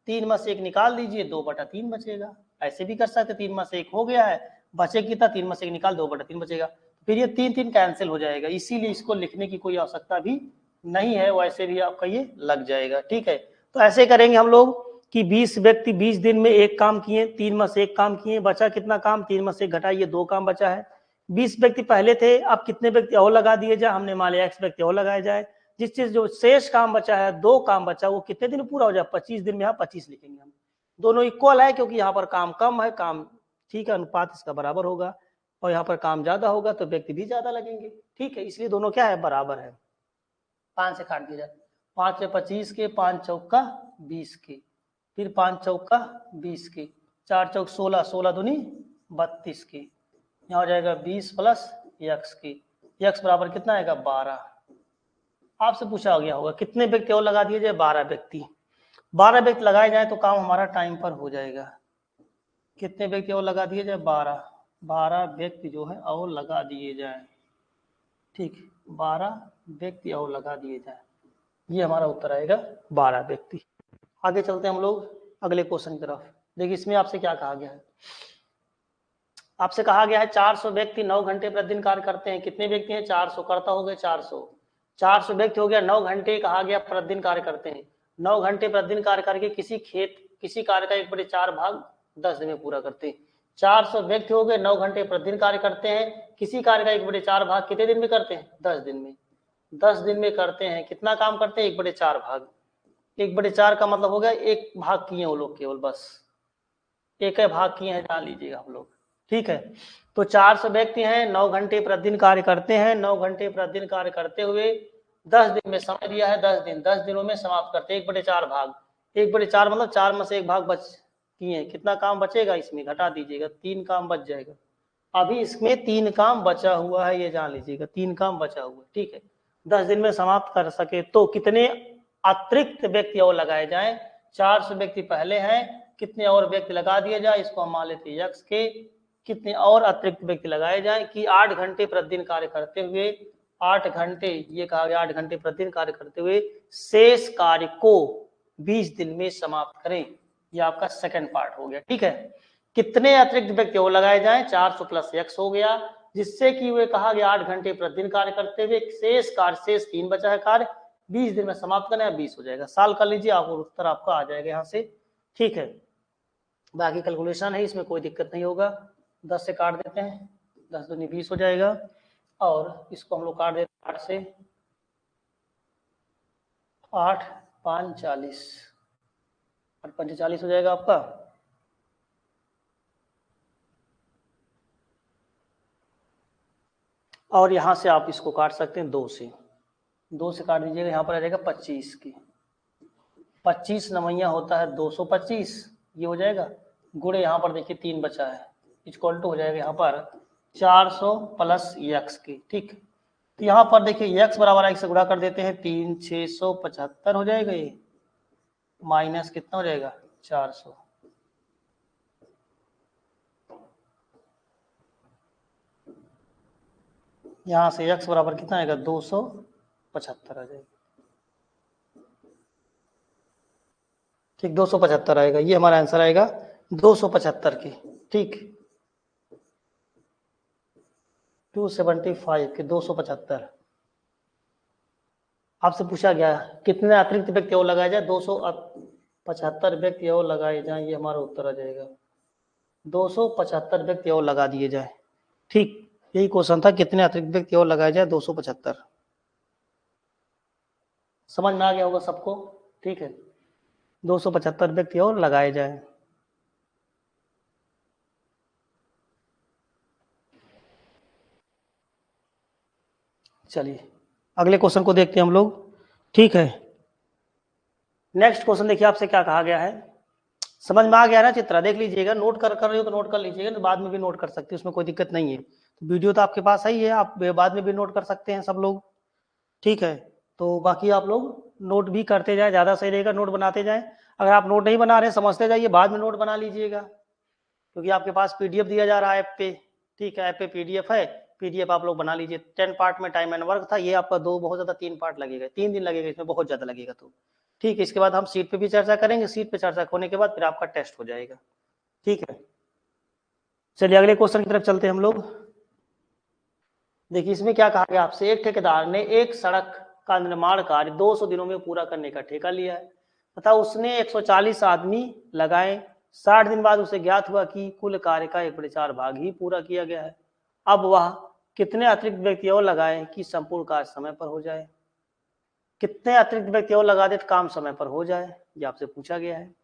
3 में से 1 निकाल दीजिए, 2/3 बचेगा। ऐसे भी कर सकते, 3 में से 1 हो गया है, बचे कितना? 3 में से 1 निकाल, 2/3 बचेगा। फिर ये 3 कैंसिल हो जाएगा, इसीलिए इसको लिखने की कोई आवश्यकता भी नहीं है, वैसे भी आपका ये लग जाएगा, ठीक है। तो ऐसे करेंगे हम लोग कि 20 व्यक्ति 20 दिन में 1 काम किए, 3 में से 1 काम किए, बचा कितना काम? 3 में से 1 घटाइए, 2 काम बचा है। 20 व्यक्ति पहले थे, अब कितने व्यक्ति और लगा दिए जाए? हमने मान लिया x व्यक्ति और लगाए जाए। जिस चीज जो शेष काम बचा है, 2 काम बचा, वो कितने दिन पूरा हो जाए? 25 दिन में। यहाँ 25 लिखेंगे हम, दोनों इक्वल है क्योंकि यहाँ पर काम कम है, काम ठीक है, अनुपात इसका बराबर होगा, और यहाँ पर काम ज्यादा होगा तो व्यक्ति भी ज्यादा लगेंगे, ठीक है, इसलिए दोनों क्या है? बराबर है। 5 से काट दिया जाए, 5 से 25 के, 5 चौका 20 के, फिर 5 चौका 20 के, 4 चौक 16, 16 दूनी 32 के, यहाँ हो जाएगा 20 प्लस x की, x बराबर कितना आएगा? 12। आपसे पूछा गया होगा कितने व्यक्ति और लगा दिए जाए? 12 व्यक्ति। 12 व्यक्ति लगाए जाए तो काम हमारा टाइम पर हो जाएगा। कितने व्यक्ति और लगा दिए जाए? 12 व्यक्ति जो है और लगा दिए जाए, ठीक, 12 व्यक्ति और लगा दिए जाए, ये हमारा उत्तर आएगा 12 व्यक्ति। आगे चलते हैं हम लोग अगले क्वेश्चन की तरफ। देखिए इसमें आपसे क्या कहा गया है, आपसे कहा गया है 400 व्यक्ति 9 घंटे प्रतिदिन कार्य करते हैं। कितने व्यक्ति हैं? 400, करता हो गए 400 व्यक्ति हो गया, 9 घंटे कहा गया प्रतिदिन कार्य करते हैं। 9 घंटे प्रतिदिन कार्य करके किसी कार्य का 1/4 भाग 10 दिन में पूरा करते हैं। 400 व्यक्ति हो गए, 9 घंटे प्रतिदिन कार्य करते हैं, किसी कार्य का 1/4 भाग कितने दिन में करते हैं? 10 दिन में। 10 दिन में करते हैं, कितना काम करते हैं? 1/4 भाग। 1/4 का मतलब हो गया 1 भाग किए वो लोग, केवल बस 1 भाग किए हैं, जान लीजिएगा आप लोग, ठीक है। तो 400 व्यक्ति हैं, 9 घंटे प्रतिदिन कार्य करते हैं, 9 घंटे प्रतिदिन कार्य करते हुए 10 दिन में समय दिया है, 10 दिन, 10 दिनों में समाप्त करते हैं 1/4 भाग। 1/4 मतलब 4 में से 1 भाग बच किए, कितना काम बचेगा? इसमें घटा दीजिएगा, 3 काम बच जाएगा। अभी इसमें 3 काम बचा हुआ है, ये जान लीजिएगा, 3 काम बचा हुआ है, ठीक है। 10 दिन में समाप्त कर सके तो कितने अतिरिक्त व्यक्ति और लगाए जाए? 400 व्यक्ति पहले हैं, कितने और व्यक्ति लगा दिए जाए? इसको हम मान लेते हैं x के, कितने और अतिरिक्त व्यक्ति लगाए जाए कि 8 घंटे प्रतिदिन कार्य करते हुए, 8 घंटे, ये कहा गया 8 घंटे प्रतिदिन कार्य करते हुए शेष कार्य को 20 दिन में समाप्त करें। ये आपका सेकंड पार्ट हो गया, ठीक है। कितने अतिरिक्त व्यक्ति और लगाए जाए? 400 प्लस x हो गया, जिससे कि वे कहा गया 8 घंटे प्रतिदिन कार्य करते हुए शेष कार्य, शेष 3 बचा है कार्य, 20 दिन में समाप्त करना है, 20 हो जाएगा। साल कर लीजिए, आपको उत्तर आपका आ जाएगा यहाँ से, ठीक है। बाकी कैलकुलेशन है, इसमें कोई दिक्कत नहीं होगा। 10 से काट देते हैं, 10 दूनी 20 हो जाएगा, और इसको हम लोग काट देते हैं 8 से, 8 5 40, 8 5 40 हो जाएगा आपका। और यहाँ से आप इसको काट सकते हैं 2 से काट दीजिएगा, यहाँ पर आ जाएगा 25 की, 25 नवैया होता है 225, ये हो जाएगा, गुणे यहाँ पर देखिए 3 बचा है, इक्वल टू हो जाएगा यहाँ पर 400 प्लस x की, ठीक। तो यहाँ पर देखिए x बराबर x से गुणा कर देते हैं, 3 675 हो जाएगा, ये माइनस कितना हो जाएगा? 400। यहाँ से x बराबर कितना आएगा? 275 आ जाएगा। ठीक, 275 आएगा, ये हमारा आंसर आएगा 275 की। ठीक, 275 के 275। आपसे पूछा गया कितने अतिरिक्त व्यक्ति और लगाए जाए, 275 व्यक्ति और लगाए जाए, ये हमारा उत्तर आ जाएगा। 275 व्यक्ति और लगा दिए जाए। ठीक, यही क्वेश्चन था, कितने अतिरिक्त व्यक्ति और लगाए जाए, 275। समझ में आ गया होगा सबको। ठीक है, 275 व्यक्ति और लगाए जाए। चलिए अगले क्वेश्चन को देखते हैं हम लोग। ठीक है, नेक्स्ट क्वेश्चन देखिए आपसे क्या कहा गया है। समझ में आ गया ना चित्रा, देख लीजिएगा, नोट कर रहे हो तो नोट कर लीजिएगा, तो बाद में भी नोट कर सकते हैं, उसमें कोई दिक्कत नहीं है। तो वीडियो तो आपके पास ही है, आप बाद में भी नोट कर सकते हैं सब लोग। ठीक है, तो बाकी आप लोग नोट भी करते जाए, ज़्यादा सही रहेगा, नोट बनाते जाए। अगर आप नोट नहीं बना रहे समझते जाइए, बाद में नोट बना लीजिएगा, क्योंकि आपके पास पीडीएफ दिया जा रहा है ऐप पे। ठीक है, ऐप पे पीडीएफ है, पीडीएफ आप लोग बना लीजिए। 10 पार्ट में टाइम एंड वर्क था, ये आपका बहुत ज़्यादा 3 पार्ट लगेगा, 3 दिन लगेगा, इसमें बहुत ज़्यादा लगेगा। तो ठीक है, इसके बाद हम सीट पे भी चर्चा करेंगे, सीट पे चर्चा होने के बाद फिर आपका टेस्ट हो जाएगा। ठीक है, चलिए अगले क्वेश्चन की तरफ चलते हैं हम लोग। देखिए इसमें क्या कहा गया आपसे, एक ठेकेदार ने एक सड़क का निर्माण कार्य 200 दिनों में पूरा करने का ठेका लिया है तथा उसने 140 आदमी लगाए। 60 दिन बाद उसे ज्ञात हुआ कि कुल कार्य का 1/4 भाग ही पूरा किया गया है। अब वह कितने अतिरिक्त व्यक्ति और लगाए कि संपूर्ण कार्य समय पर हो जाए। कितने अतिरिक्त व्यक्ति और लगा दे तो काम समय पर हो जाए, ये आपसे पूछा गया है।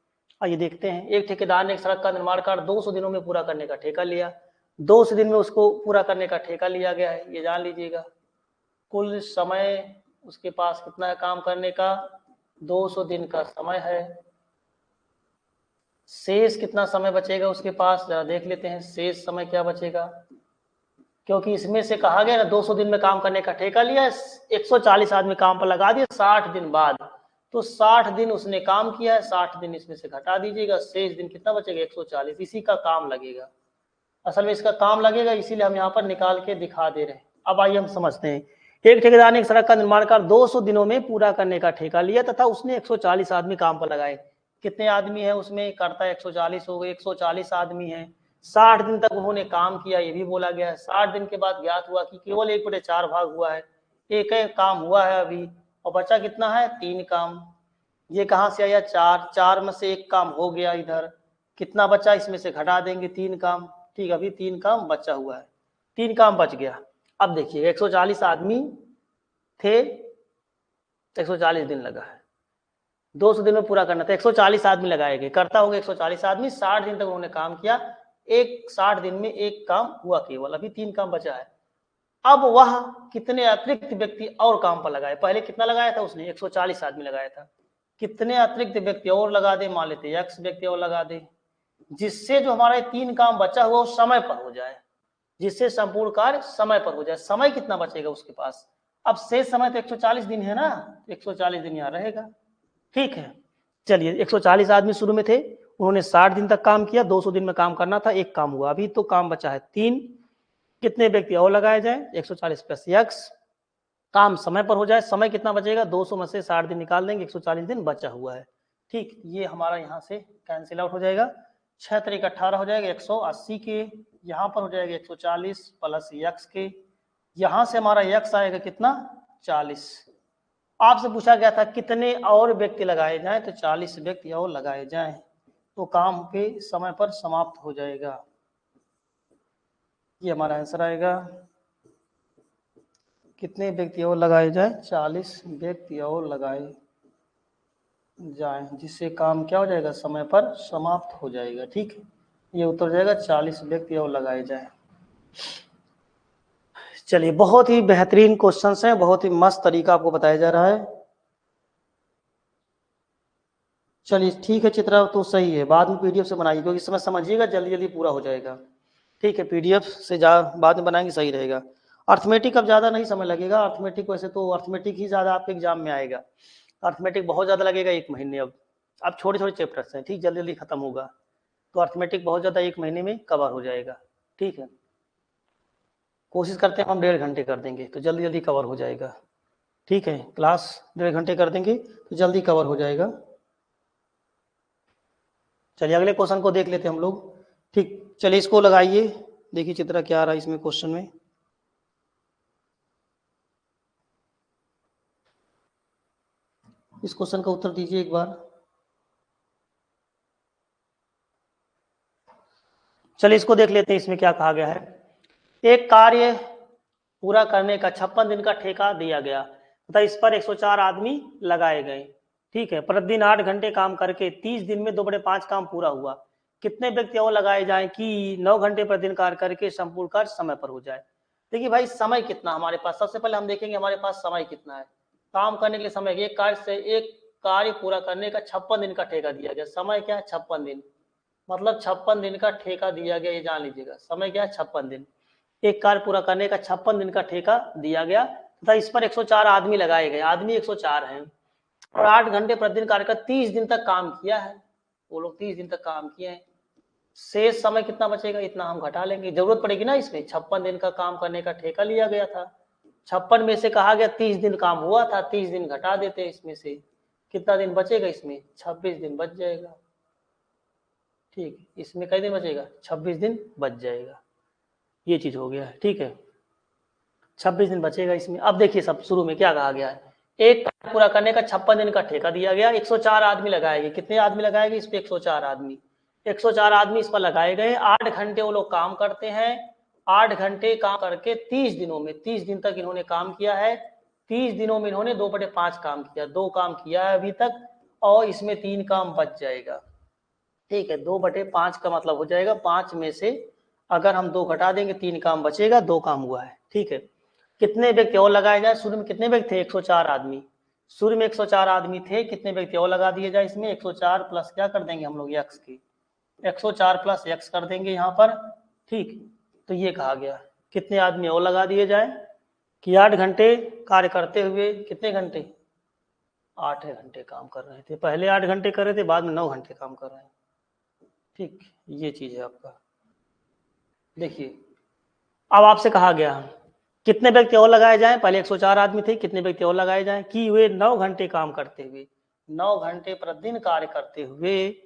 आइए देखते हैं। एक ठेकेदार ने एक सड़क का निर्माण कार्य 200 दिनों में पूरा करने का ठेका लिया। 200 दिन में उसको पूरा करने का ठेका लिया गया है, ये जान लीजिएगा। कुल समय उसके पास कितना है काम करने का, 200 दिन का समय है। शेष कितना समय बचेगा उसके पास, जरा देख लेते हैं शेष समय क्या बचेगा, क्योंकि इसमें से कहा गया ना 200 दिन में काम करने का ठेका लिया, 140 आदमी काम पर लगा दिए 60 दिन बाद, तो 60 दिन उसने काम किया है, 60 दिन इसमें से घटा दीजिएगा, शेष दिन कितना बचेगा 140, इसी का काम लगेगा। असल में इसका काम लगेगा, इसीलिए हम यहाँ पर निकाल के दिखा दे रहे हैं। अब आइए हम समझते हैं। एक ठेकेदार ने एक सड़क का निर्माण कार्य 200 दिनों में पूरा करने का ठेका लिया तथा उसने 140 आदमी काम पर लगाए। कितने आदमी है उसमें, करता 140 हो गए, 140 आदमी है। 60 दिन तक उन्होंने काम किया, ये भी बोला गया है। 60 दिन के बाद ज्ञात हुआ कि केवल 1/4 भाग हुआ है, एक काम हुआ है अभी, और बचा कितना है 3 काम। ये कहाँ से आया 4, 4 में से 1 काम हो गया, इधर कितना बचा इसमें से घटा देंगे 3 काम। ठीक, अभी 3 काम बचा हुआ है, 3 काम बच गया। अब देखिए 140 आदमी थे, 140 दिन लगा है, 200 दिन में पूरा करना था, 140 आदमी लगाए गए, करता होगा 140 आदमी, 60 दिन तक उन्होंने काम किया, 60 दिन में 1 काम हुआ केवल, अभी 3 काम बचा है। अब वह कितने अतिरिक्त व्यक्ति और काम पर लगाए, पहले कितना लगाया था उसने 140 आदमी लगाया था, कितने अतिरिक्त व्यक्ति और लगा दे, मान लेते x व्यक्ति और लगा दे, जिससे जो हमारे 3 काम बचा हुआ वो समय पर हो जाए, जिससे संपूर्ण कार्य समय पर हो जाए। समय कितना बचेगा उसके पास, अब शेष समय तो 140 दिन है ना, 140 दिन यहाँ रहेगा। ठीक है, चलिए 140 आदमी शुरू में थे, उन्होंने 60 दिन तक काम किया, 200 दिन में काम करना था, 1 काम हुआ, अभी तो काम बचा है 3। कितने व्यक्ति और लगाए जाए, 140 प्लस x, काम समय पर हो जाए। समय कितना बचेगा, 200 में से 60 दिन निकाल देंगे, 140 दिन बचा हुआ है। ठीक, ये हमारा यहाँ से कैंसिल आउट हो जाएगा, 6 तरीक 18 हो जाएगा, 180 के यहाँ पर हो जाएगा 140 प्लस x के, यहाँ से हमारा x आएगा कितना 40। आपसे पूछा गया था कितने और व्यक्ति लगाए जाएं, तो 40 व्यक्ति और लगाए जाएं, तो काम पे समय पर समाप्त हो जाएगा, ये हमारा आंसर आएगा। कितने व्यक्ति और लगाए जाएं, 40 व्यक्ति और लगाए जाएं, जिससे काम क्या हो जाएगा समय पर समाप्त हो जाएगा। ठीक है, ये उत्तर हो जाएगा 40 व्यक्ति और लगाए जाएं। चलिए बहुत ही बेहतरीन क्वेश्चंस हैं, बहुत ही मस्त तरीका आपको बताया जा रहा है। चलिए ठीक है चित्रा, तो सही है, बाद में पीडीएफ से बनाइए, क्योंकि समय समझिएगा जल्दी जल्दी पूरा हो जाएगा। ठीक है, पीडीएफ से बाद में बनाएंगे सही रहेगा। अर्थमेटिक अब ज़्यादा नहीं समय लगेगा, अर्थमेटिक वैसे तो अर्थमेटिक ही ज़्यादा आपके एग्जाम में आएगा, अर्थमेटिक बहुत ज़्यादा लगेगा 1 महीने। अब छोटे छोटे चैप्टर्स हैं, ठीक, जल्दी जल्दी खत्म होगा, तो अर्थमेटिक बहुत ज़्यादा 1 महीने में कवर हो जाएगा। ठीक है, कोशिश करते हैं हम 1.5 घंटे कर देंगे तो जल्दी जल्दी कवर हो जाएगा। ठीक है, क्लास 1.5 घंटे कर देंगे तो जल्दी कवर हो जाएगा। चलिए अगले क्वेश्चन को देख लेते हैं हम लोग। ठीक, चलिए इसको लगाइए, देखिए चित्र क्या आ रहा है इसमें क्वेश्चन में। इस क्वेश्चन का उत्तर दीजिए एक बार। चलिए इसको देख लेते हैं, इसमें क्या कहा गया है। एक कार्य पूरा करने का 56 दिन का ठेका दिया गया तथा इस पर 104 आदमी लगाए गए। ठीक है, प्रतिदिन 8 घंटे काम करके 30 दिन में 2/5 काम पूरा हुआ। कितने व्यक्ति और लगाए जाएं कि 9 घंटे प्रतिदिन कार्य करके संपूर्ण कार्य समय पर हो जाए। देखिए भाई, समय कितना हमारे पास, सबसे पहले हम देखेंगे हमारे पास समय कितना है। काम करने के लिए समय, एक कार्य पूरा करने का 56 दिन का ठेका दिया गया। समय क्या है? 56 दिन, मतलब 56 दिन का ठेका दिया गया, ये जान लीजिएगा। समय क्या है? 56 दिन। एक कार्य पूरा करने का 56 दिन का ठेका दिया गया तथा इस पर 104 आदमी लगाए गए। आदमी 104 हैं और 8 घंटे प्रतिदिन कार्य का 30 दिन तक काम किया है। वो लोग 30 दिन तक काम किए हैं। शेष समय कितना बचेगा? इतना हम घटा लेंगे, जरूरत पड़ेगी ना इसमें। 56 दिन का काम करने का ठेका लिया गया था, 56 में से कहा गया 30 दिन काम हुआ था, 30 दिन घटा देते हैं इसमें से। कितना दिन बचेगा इसमें? 26 दिन बच जाएगा। ठीक है, इसमें कई दिन बचेगा? 26 दिन बच जाएगा। ये चीज हो गया है। ठीक है, 26 दिन बचेगा इसमें। अब देखिए सब शुरू में क्या कहा गया है। एक कार्य पूरा करने का 56 दिन का ठेका दिया गया, 104 आदमी लगाए गए। कितने आदमी लगाए गए इस पे? 104 आदमी। 104 आदमी इस पर लगाए गए। 8 घंटे वो लोग काम करते हैं। 8 घंटे काम करके 30 दिनों में, 30 दिन तक इन्होंने काम किया है। 30 दिनों में इन्होंने 2/5 काम किया, 2 काम किया है अभी तक, और इसमें 3 काम बच जाएगा। ठीक है, 2/5 का मतलब हो जाएगा 5 में से अगर हम 2 घटा देंगे 3 काम बचेगा, 2 काम हुआ है। ठीक है, कितने व्यक्ति और लगाए जाए? शुरू में कितने व्यक्ति थे? 104 आदमी। शुरू में 104 आदमी थे, कितने व्यक्ति और लगा दिए जाए इसमें? 104 प्लस क्या कर देंगे हम लोग? यक्स की 104 प्लस यक्स कर देंगे यहाँ पर। ठीक, तो ये कहा गया कितने आदमी और लगा दिए जाए कि 8 घंटे कार्य करते हुए, कितने घंटे? 8 घंटे काम कर रहे थे। पहले 8 घंटे कर रहे थे, बाद में 9 घंटे काम कर रहे हैं। ठीक, ये चीज है आपका। देखिए अब आपसे कहा गया कितने व्यक्ति और लगाए जाएं। पहले 104 आदमी थे, कितने व्यक्ति और लगाए जाएं कि वे 9 घंटे काम करते हुए, 9 घंटे प्रतिदिन कार्य करते हुए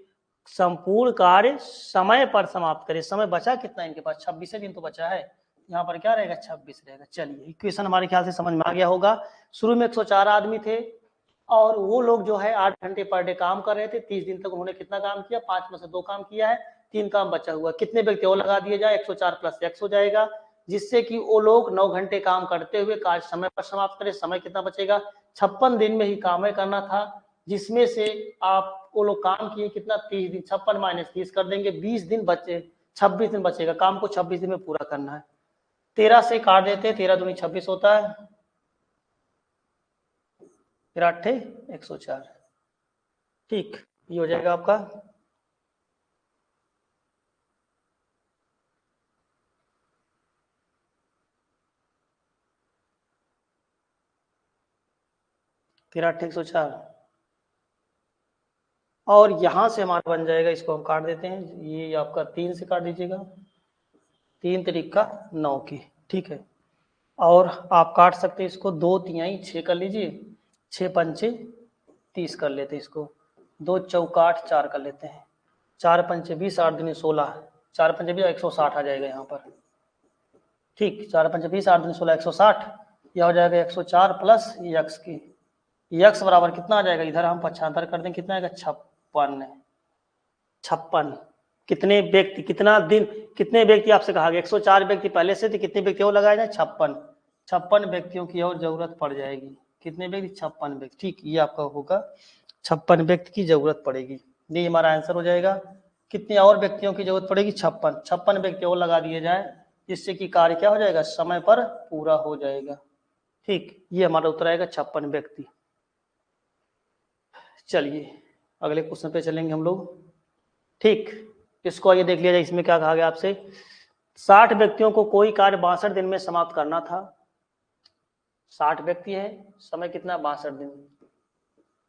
संपूर्ण कार्य समय पर समाप्त करें। समय बचा कितना इनके पास? 26 दिन तो बचा है। यहाँ पर क्या रहेगा? 26 रहेगा। चलिए इक्वेशन हमारे ख्याल से समझ में आ गया होगा। शुरू में 104 आदमी थे और वो लोग जो है 8 घंटे पर डे काम कर रहे थे। 30 दिन तक उन्होंने कितना काम किया? 5 में से 2 काम किया है, 3 काम बचा हुआ। कितने व्यक्ति और लगा दिए जाए? 104 प्लस एक्स हो जाएगा, जिससे कि वो लोग 9 घंटे काम करते हुए कार्य समय पर समाप्त करें। समय कितना बचेगा? 56 दिन में ही काम करना था, जिसमें से आप वो लोग काम किए कितना? 30 दिन। 56 माइनस 30 कर देंगे, 20 दिन बचे, 26 दिन बचेगा। काम को 26 दिन में पूरा करना है। 13 से काट देते हैं, 13 दूनी 26 होता है, फिर 8 104। ठीक, ये हो जाएगा आपका। फिर 8 104 और यहां से हमारा बन जाएगा, इसको हम काट देते हैं। ये आपका 3 से काट दीजिएगा, 3 तरीक का 9 की। ठीक है, और आप काट सकते हैं इसको 2 तिहाई 6 कर लीजिए, 6 पंचे 30 कर लेते हैं इसको, 2 चौका 8 4 कर लेते हैं, 4 पंचे 20, 8 दूनी 16, 4 पंचे 20, 160 आ जाएगा यहाँ पर। ठीक, 4 पंचे 20, 8 दूनी 16, 160। यह हो जाएगा 104 प्लस यक्स की। यक्स बराबर कितना आ जाएगा? इधर हम पक्षांतर कर दें, कितना आएगा? 56। 56 कितने व्यक्ति, कितना दिन, कितने व्यक्ति आपसे कहा गया? 104 व्यक्ति पहले से थे, कितने व्यक्ति और लगाए जाए? 56। 56 व्यक्तियों की और जरूरत पड़ जाएगी। कितने व्यक्ति? 56 व्यक्ति। ठीक, ये आपका होगा 56 व्यक्ति की जरूरत पड़ेगी। ये हमारा आंसर हो जाएगा। कितने और व्यक्तियों की जरूरत पड़ेगी? 56। 56 व्यक्ति और लगा दिए जाए, जिससे कि कार्य क्या हो जाएगा? समय पर पूरा हो जाएगा। ठीक, ये हमारा उत्तर आएगा 56 व्यक्ति। चलिए अगले क्वेश्चन पे चलेंगे हम लोग। ठीक, इसको आइए देख लिया जाए। इसमें क्या कहा गया आपसे? 60 व्यक्तियों को कोई कार्य 62 दिन में समाप्त करना था। 60 व्यक्ति है, समय कितना? 62 दिन।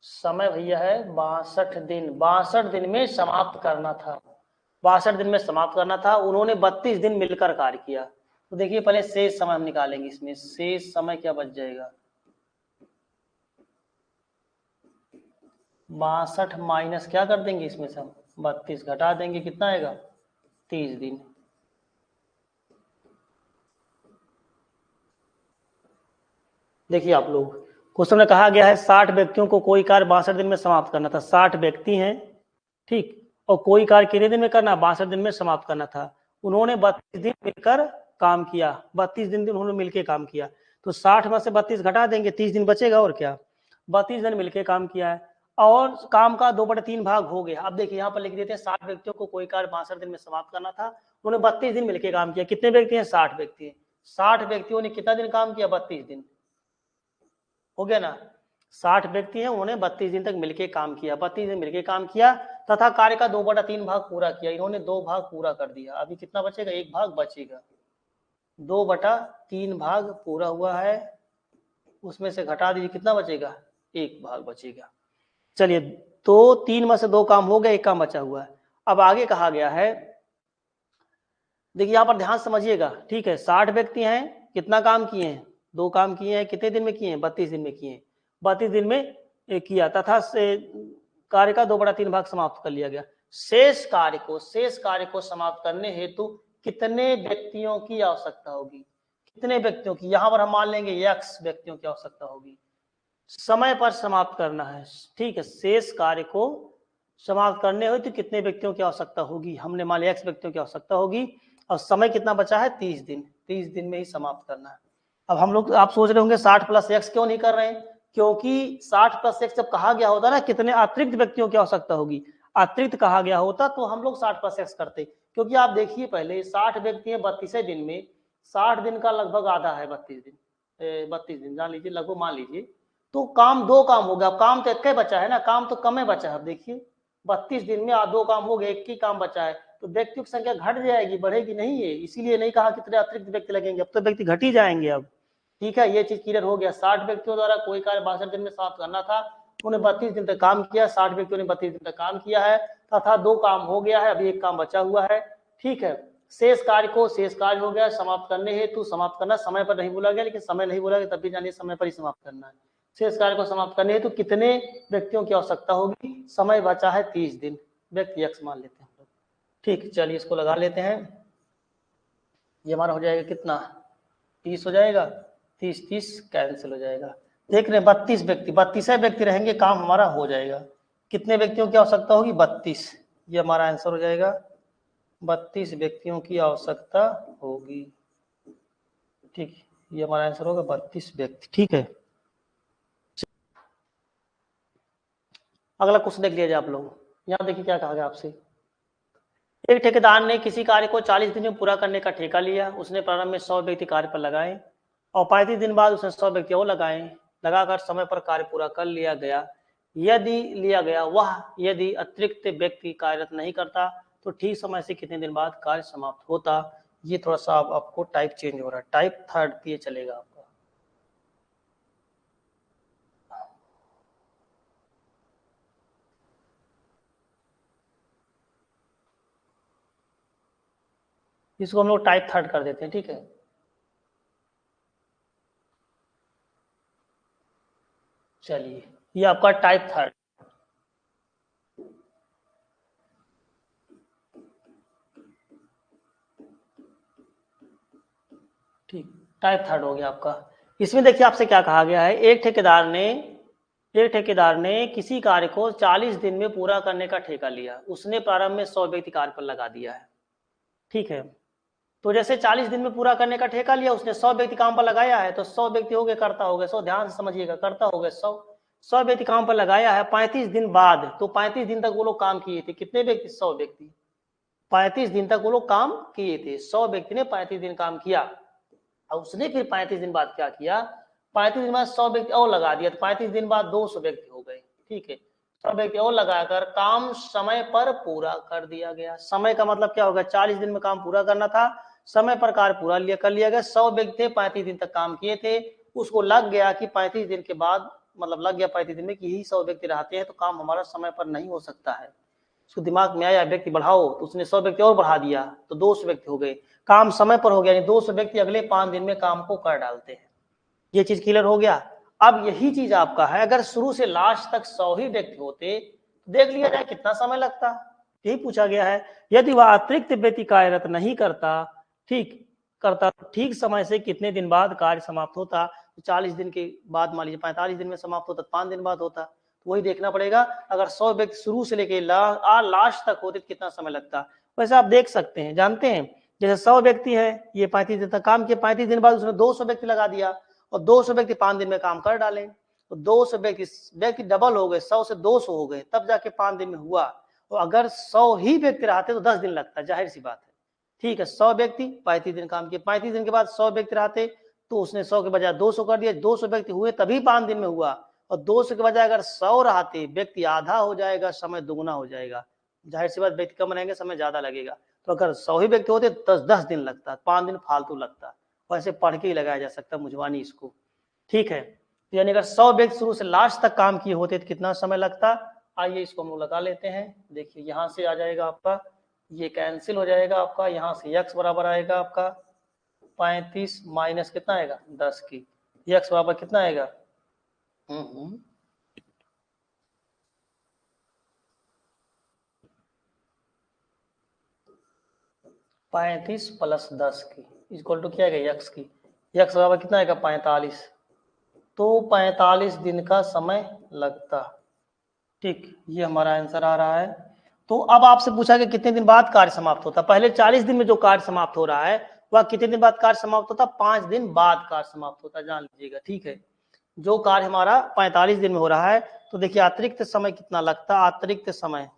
समय भैया है 62 दिन। 62 दिन में समाप्त करना था, 62 दिन में समाप्त करना था। उन्होंने 32 दिन मिलकर कार्य किया। तो देखिए पहले शेष समय हम निकालेंगे। इसमें शेष समय क्या बच जाएगा? 62 माइनस क्या कर देंगे इसमें से हम 32 घटा देंगे, कितना आएगा 30 दिन। देखिए आप लोग, क्वेश्चन में कहा गया है 60 व्यक्तियों को कोई कार्य 62 दिन में समाप्त करना था। 60 व्यक्ति हैं, ठीक, और कोई कार्य कितने दिन में करना, 62 दिन में समाप्त करना था। उन्होंने 32 दिन मिलकर काम किया, 32 दिन उन्होंने मिलकर काम किया। तो 60 में से 32 घटा देंगे, 30 दिन बचेगा, और क्या, 32 दिन मिलकर काम किया है और काम का 2/3 भाग हो गया। अब देखिए यहाँ पर लिख देते हैं 60 व्यक्तियों को कोई कार्य 62 दिन में समाप्त करना था, उन्होंने 32 दिन मिलकर काम किया। कितने व्यक्ति हैं, 60 व्यक्ति हैं। 60 व्यक्तियों ने कितना दिन काम किया, 32 दिन, हो गया ना। 60 व्यक्ति हैं, उन्होंने 32 दिन तक मिलकर काम किया, 32 दिन मिलकर काम किया तथा कार्य का 2/3 भाग पूरा किया। इन्होंने 2 भाग पूरा कर दिया, अभी कितना बचेगा, 1 भाग बचेगा। 2/3 भाग पूरा हुआ है, उसमें से घटा दीजिए, कितना बचेगा, 1 भाग बचेगा। चलिए, तो 3 में से 2 काम हो गया, 1 काम बचा हुआ है। अब आगे कहा गया है, देखिए यहाँ पर ध्यान समझिएगा, ठीक है। 60 व्यक्ति हैं, कितना काम किए हैं, 2 काम किए हैं, कितने दिन में किए हैं, 32 दिन में किए हैं। 32 दिन में किया तथा कार्य का 2/3 भाग समाप्त कर लिया गया। शेष कार्य को समाप्त करने हेतु कितने व्यक्तियों की आवश्यकता होगी, कितने व्यक्तियों की, यहां पर हम मान लेंगे x व्यक्तियों की आवश्यकता होगी। समय पर समाप्त करना है, ठीक है। शेष कार्य को समाप्त करने हेतु कितने व्यक्तियों की आवश्यकता होगी, हमने मान लिया x व्यक्तियों की आवश्यकता होगी। और समय कितना बचा है, 30 दिन, 30 दिन में ही समाप्त करना है। अब हम लोग, आप सोच रहे होंगे 60 + x क्यों नहीं कर रहे हैं, क्योंकि 60 + x जब कहा गया होता ना कितने अतिरिक्त व्यक्तियों की आवश्यकता होगी, अतिरिक्त कहा गया होता तो हम लोग 60 + x करते। क्योंकि आप देखिए पहले 60 व्यक्ति हैं 32 दिन में, 60 दिन का लगभग आधा है 32 दिन जान लीजिए, लगभग मान लीजिए। तो काम 2 काम हो गया, काम तो एक ही बचा है ना, काम तो कम ही बचा है। अब देखिए 32 दिन में 2 काम हो गए, 1 ही काम बचा है, तो व्यक्तियों की संख्या घट जाएगी, बढ़ेगी नहीं है। इसीलिए नहीं कहा कितने अतिरिक्त व्यक्ति लगेंगे, अब तो व्यक्ति घट ही जाएंगे अब, ठीक है। ये चीज क्लियर हो गया। 60 व्यक्तियों द्वारा कोई कार्य 62 दिन में समाप्त करना था, उन्हें 32 दिन तक काम किया, 60 व्यक्तियों ने 32 दिन तक काम किया है तथा 2 काम हो गया है, अभी 1 काम बचा हुआ है, ठीक है। शेष कार्य हो गया समाप्त करने हेतु, समाप्त करना समय पर नहीं बोला गया, लेकिन समय नहीं बोला गया तब भी जानिए समय पर ही समाप्त करना है। शेष कार्य को समाप्त करने हेतु कितने व्यक्तियों की आवश्यकता होगी, समय बचा है 30 दिन, व्यक्ति x मान लेते हैं, ठीक। चलिए इसको लगा लेते हैं, ये हमारा हो जाएगा कितना, 30 हो जाएगा, 30 कैंसिल हो जाएगा। देख रहे हैं 32 व्यक्ति रहेंगे, काम हमारा हो जाएगा। कितने व्यक्तियों की आवश्यकता होगी, 32, ये हमारा आंसर हो जाएगा। 32 व्यक्तियों की आवश्यकता होगी, ठीक, ये हमारा आंसर होगा 32 व्यक्ति, ठीक है। अगला क्वेश्चन देख लीजिए आप लोग, यहाँ देखिए क्या कहा गया आपसे। एक ठेकेदार ने किसी कार्य को 40 दिन में पूरा करने का ठेका लिया। उसने प्रारंभ में 100 व्यक्ति कार्य पर लगाए और 35 दिन बाद उसने 100 व्यक्ति और लगाकर समय पर कार्य पूरा कर लिया गया। यदि अतिरिक्त व्यक्ति कार्यरत नहीं करता तो ठीक समय से कितने दिन बाद कार्य समाप्त होता। ये थोड़ा सा आपको टाइप चेंज हो रहा है, टाइप 3 पे चलेगा आपका। इसको हम लोग टाइप 3 कर देते हैं, ठीक है। चलिए ये आपका टाइप 3, ठीक, टाइप 3 हो गया आपका। इसमें देखिए आपसे क्या कहा गया है, एक ठेकेदार ने किसी कार्य को 40 दिन में पूरा करने का ठेका लिया। उसने प्रारंभ में 100 व्यक्ति कार्य पर लगा दिया है, ठीक है। तो जैसे 40 दिन में पूरा करने का ठेका लिया, उसने 100 व्यक्ति काम पर लगाया है, तो 100 व्यक्ति हो गए, करता हो गए 100, ध्यान से समझिएगा, करता हो गए 100 व्यक्ति काम पर लगाया है। 35 दिन बाद, तो 35 दिन तक वो लोग काम किए थे, कितने व्यक्ति, 100 व्यक्ति, 35 दिन तक वो लोग काम किए थे। 100 व्यक्ति ने 35 दिन काम किया और उसने फिर 35 दिन बाद क्या किया, 35 दिन बाद 100 व्यक्ति और लगा दिया, तो 35 दिन बाद 200 व्यक्ति हो गए, ठीक है। 100 व्यक्ति और लगाकर काम समय पर पूरा कर दिया गया। समय का मतलब क्या होगा, 40 दिन में काम पूरा करना था, समय पर कार्य पूरा कर लिया गया। 100 व्यक्ति थे, 35 दिन तक काम किए थे, उसको लग गया कि 35 दिन के बाद, मतलब लग गया 35 दिन में कि यही 100 व्यक्ति रहते हैं तो काम हमारा समय पर नहीं हो सकता है। उसको दिमाग में आया व्यक्ति बढ़ाओ, तो उसने 100 व्यक्ति और बढ़ा दिया, तो 200 व्यक्ति हो गए, काम समय पर हो गया, यानी 200 व्यक्ति अगले 5 दिन में काम को कर डालते हैं। ये चीज क्लियर हो गया। अब यही चीज आपका है, अगर शुरू से लास्ट तक 100 ही व्यक्ति होते तो देख लिया जाए कितना समय लगता, यही पूछा गया है। यदि वह अतिरिक्त व्यक्ति कार्यरत नहीं करता, ठीक समय से कितने दिन बाद कार्य समाप्त होता। 40 दिन के बाद, मान लीजिए 45 दिन में समाप्त होता, 5 दिन बाद होता, तो वही देखना पड़ेगा। अगर 100 व्यक्ति शुरू से लेके लास्ट तक होते तो कितना समय लगता। वैसे आप देख सकते हैं, जानते हैं, जैसे 100 व्यक्ति है, ये 35 दिन तक काम किया, 35 दिन बाद उसने 200 व्यक्ति लगा दिया और 200 व्यक्ति 5 दिन में काम कर डाले, तो 200 व्यक्ति डबल हो गए, 100 से 200 हो गए, तब जाके 5 दिन में हुआ। तो अगर 100 ही व्यक्ति रहते तो 10 दिन लगता, जाहिर सी बात है। ठीक है, 100 व्यक्ति 35 दिन काम किए, 35 दिन के बाद 100 व्यक्ति रहते तो उसने 100 के बजाय 200 कर दिया, 200 व्यक्ति हुए तभी 5 दिन में हुआ, और 200 के बजाय अगर 100 रहते, व्यक्ति आधा हो जाएगा, समय दुगुना हो जाएगा, जाहिर सी बात व्यक्ति कम रहेंगे, समय ज्यादा लगेगा। तो अगर 100 ही व्यक्ति होते 10 दिन लगता, 5 दिन फालतू लगता। वैसे पढ़ के ही लगाया जा सकता मुझवानी इसको। ठीक है, यानी अगर 100 व्यक्ति शुरू से लास्ट तक काम किए होते तो कितना समय लगता। आइए इसको हम लोग लगा लेते हैं। देखिए यहाँ से आ जाएगा आपका, ये कैंसिल हो जाएगा आपका, यहाँ से x बराबर आएगा आपका 35 माइनस कितना आएगा 10 की, x बराबर कितना आएगा 35 प्लस 10 की इक्वल टू क्या आएगा x की, x बराबर कितना आएगा 45, तो 45 दिन का समय लगता। ठीक, ये हमारा आंसर आ रहा है। तो अब आपसे पूछा कि कितने दिन बाद कार्य समाप्त होता। पहले 40 दिन में जो कार्य समाप्त हो रहा है वह कितने दिन बाद कार्य समाप्त होता, 5 दिन बाद कार्य समाप्त होता, जान लीजिएगा। ठीक है, जो कार्य हमारा 45 दिन में हो रहा है, तो देखिए अतिरिक्त समय कितना लगता, अतिरिक्त समय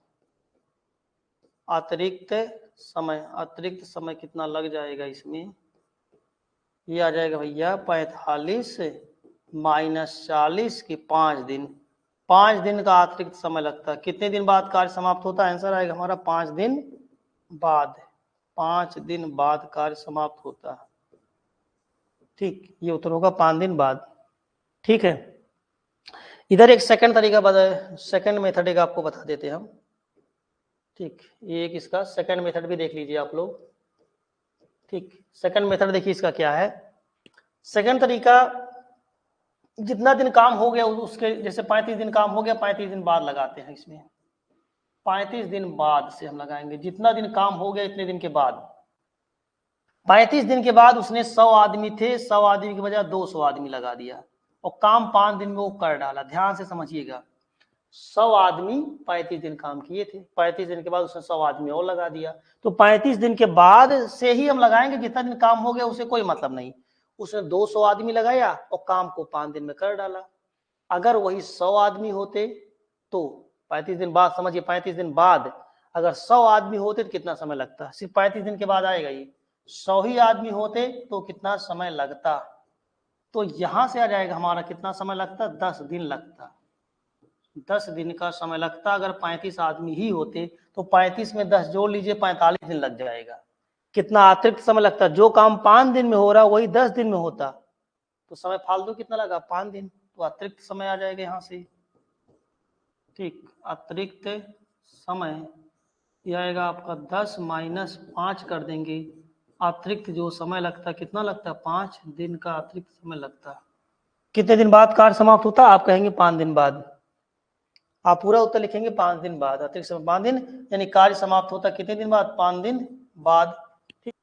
कितना लग जाएगा इसमें, ये आ जाएगा भैया 45 माइनस 40 की 5 दिन, 5 दिन का अतिरिक्त समय लगता है। कितने दिन बाद कार्य समाप्त होता है, आंसर आएगा हमारा 5 दिन बाद, 5 दिन बाद कार्य समाप्त होता है। ठीक, ये उत्तर होगा 5 दिन बाद। ठीक है, इधर एक सेकंड तरीका सेकंड मेथड एक आपको बता देते हैं हम। ठीक, ये एक इसका सेकंड मेथड भी देख लीजिए आप लोग। ठीक, सेकंड मेथड देखिए इसका क्या है। सेकंड तरीका, जितना दिन काम हो गया उसके, जैसे 35 दिन काम हो गया, 35 दिन बाद लगाते हैं इसमें, 35 दिन बाद से हम लगाएंगे, जितना दिन काम हो गया इतने दिन के बाद। 35 दिन के बाद उसने 100 आदमी थे, 100 आदमी के बजाय 200 आदमी लगा दिया और काम 5 दिन में वो कर डाला। ध्यान से समझिएगा, 100 आदमी 35 दिन काम किए थे, 35 दिन के बाद उसने 100 आदमी और लगा दिया, तो 35 दिन के बाद से ही हम लगाएंगे, जितना दिन काम हो गया उसे कोई मतलब नहीं। उसने 200 आदमी लगाया और काम को 5 दिन में कर डाला। अगर वही 100 आदमी होते तो 35 दिन बाद, समझिए 35 दिन बाद अगर 100 आदमी होते तो कितना समय लगता, सिर्फ 35 दिन के बाद आएगा ये। 100 ही आदमी होते तो कितना समय लगता, तो यहां से आ जाएगा हमारा कितना समय लगता, 10 दिन लगता, 10 दिन का समय लगता। अगर 35 आदमी ही होते तो 35 में 10 जोड़ लीजिए, 45 दिन लग जाएगा। कितना अतिरिक्त समय लगता, जो काम 5 दिन में हो रहा वही 10 दिन में होता, तो समय फालतू कितना लगा 5 दिन, तो अतिरिक्त समय आ जाएगा यहाँ से। ठीक, अतिरिक्त समय यह आएगा आपका 10 माइनस 5 कर देंगे, अतिरिक्त जो समय लगता कितना लगता, 5 दिन का अतिरिक्त समय लगता। कितने दिन बाद कार्य समाप्त होता, आप कहेंगे 5 दिन बाद, आप पूरा उत्तर लिखेंगे 5 दिन बाद, अतिरिक्त समय 5 दिन, यानी कार्य समाप्त होता कितने दिन बाद, 5 दिन बाद। ठीक,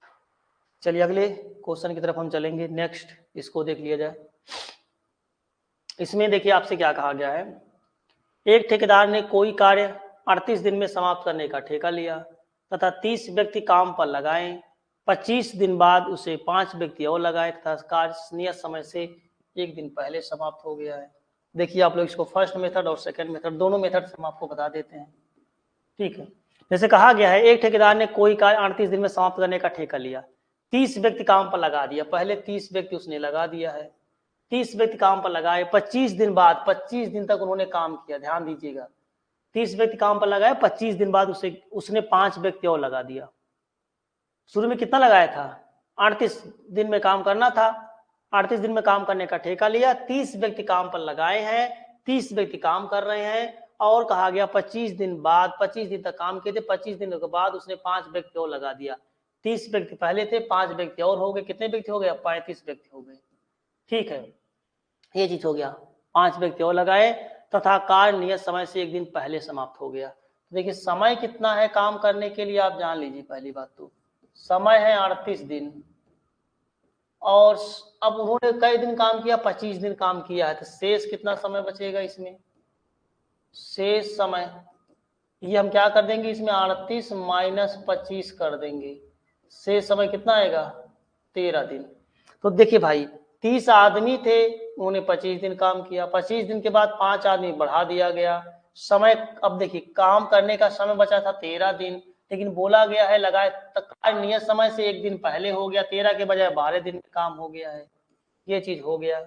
चलिए अगले क्वेश्चन की तरफ हम चलेंगे। नेक्स्ट इसको देख लिया जाए। इसमें देखिए आपसे क्या कहा गया है, एक ठेकेदार ने कोई कार्य 38 दिन में समाप्त करने का ठेका लिया तथा 30 व्यक्ति काम पर लगाए। 25 दिन बाद उसे 5 व्यक्ति और लगाए तथा कार्य नियत समय से 1 दिन पहले समाप्त हो गया है। देखिए आप लोग इसको फर्स्ट मेथड और सेकंड मेथड दोनों मेथड से हम आपको बता देते हैं। ठीक है, जैसे कहा गया है, एक ठेकेदार ने कोई कार्य 38 दिन में समाप्त करने का ठेका लिया, 30 व्यक्ति काम पर लगा दिया, पहले 30 व्यक्ति उसने लगा दिया है, 30 व्यक्ति काम पर लगाए, 25 दिन बाद, 25 दिन तक उन्होंने काम किया, ध्यान दीजिएगा, 30 व्यक्ति काम पर लगाए, 25 दिन बाद उसने 5 व्यक्ति और लगा दिया। शुरू में कितना लगाया था, 38 दिन में काम करना था, 38 दिन में काम करने का ठेका लिया, 30 व्यक्ति काम पर लगाए हैं, 30 व्यक्ति काम कर रहे हैं, और कहा गया 25 दिन बाद, 25 दिन तक काम किए थे, 25 दिन के बाद उसने 5 व्यक्ति और लगा दिया। 30 व्यक्ति पहले थे, 5 व्यक्ति और हो गए, कितने व्यक्ति हो गए, 35 व्यक्ति हो गए। ठीक है, ये चीज हो गया। 5 व्यक्ति और लगाए तथा कार्य नियत समय से 1 दिन पहले समाप्त हो गया। देखिए समय कितना है काम करने के लिए आप जान लीजिए। पहली बात तो समय है 38 दिन और अब उन्होंने कई दिन काम किया, 25 दिन काम किया है, तो शेष कितना समय बचेगा इसमें? शेष समय ये हम क्या कर देंगे इसमें 38 माइनस 25 कर देंगे, शेष समय कितना आएगा 13 दिन। तो देखिए भाई 30 आदमी थे, उन्होंने 25 दिन काम किया, 25 दिन के बाद 5 आदमी बढ़ा दिया गया समय। अब देखिए काम करने का समय बचा था 13 दिन, लेकिन बोला गया है लगाए कार्य नियत समय से 1 दिन पहले हो गया, 13 के बजाय 12 दिन में काम हो गया है, ये चीज हो गया।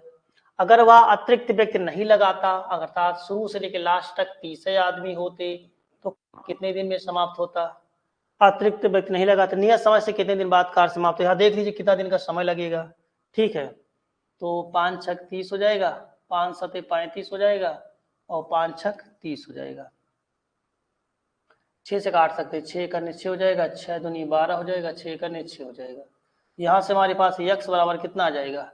अगर वह अतिरिक्त व्यक्ति नहीं लगाता, अर्थात शुरू से लेकर लास्ट तक 30 आदमी होते तो कितने दिन में समाप्त होता? अतिरिक्त व्यक्ति नहीं लगाते, नियत समय से कितने दिन बाद कार्य समाप्त हो। यहाँ देख लीजिए कितना दिन का समय लगेगा। ठीक है, तो 5 छक 30 हो जाएगा, 5 सते 35 हो जाएगा और 5 छक 30 हो जाएगा। 6 से काट सकते, 6 करने 6 हो जाएगा, 6 दूनी 12 हो जाएगा, 6 करने 6 हो जाएगा। यहाँ से हमारे पास x बराबर कितना आ जाएगा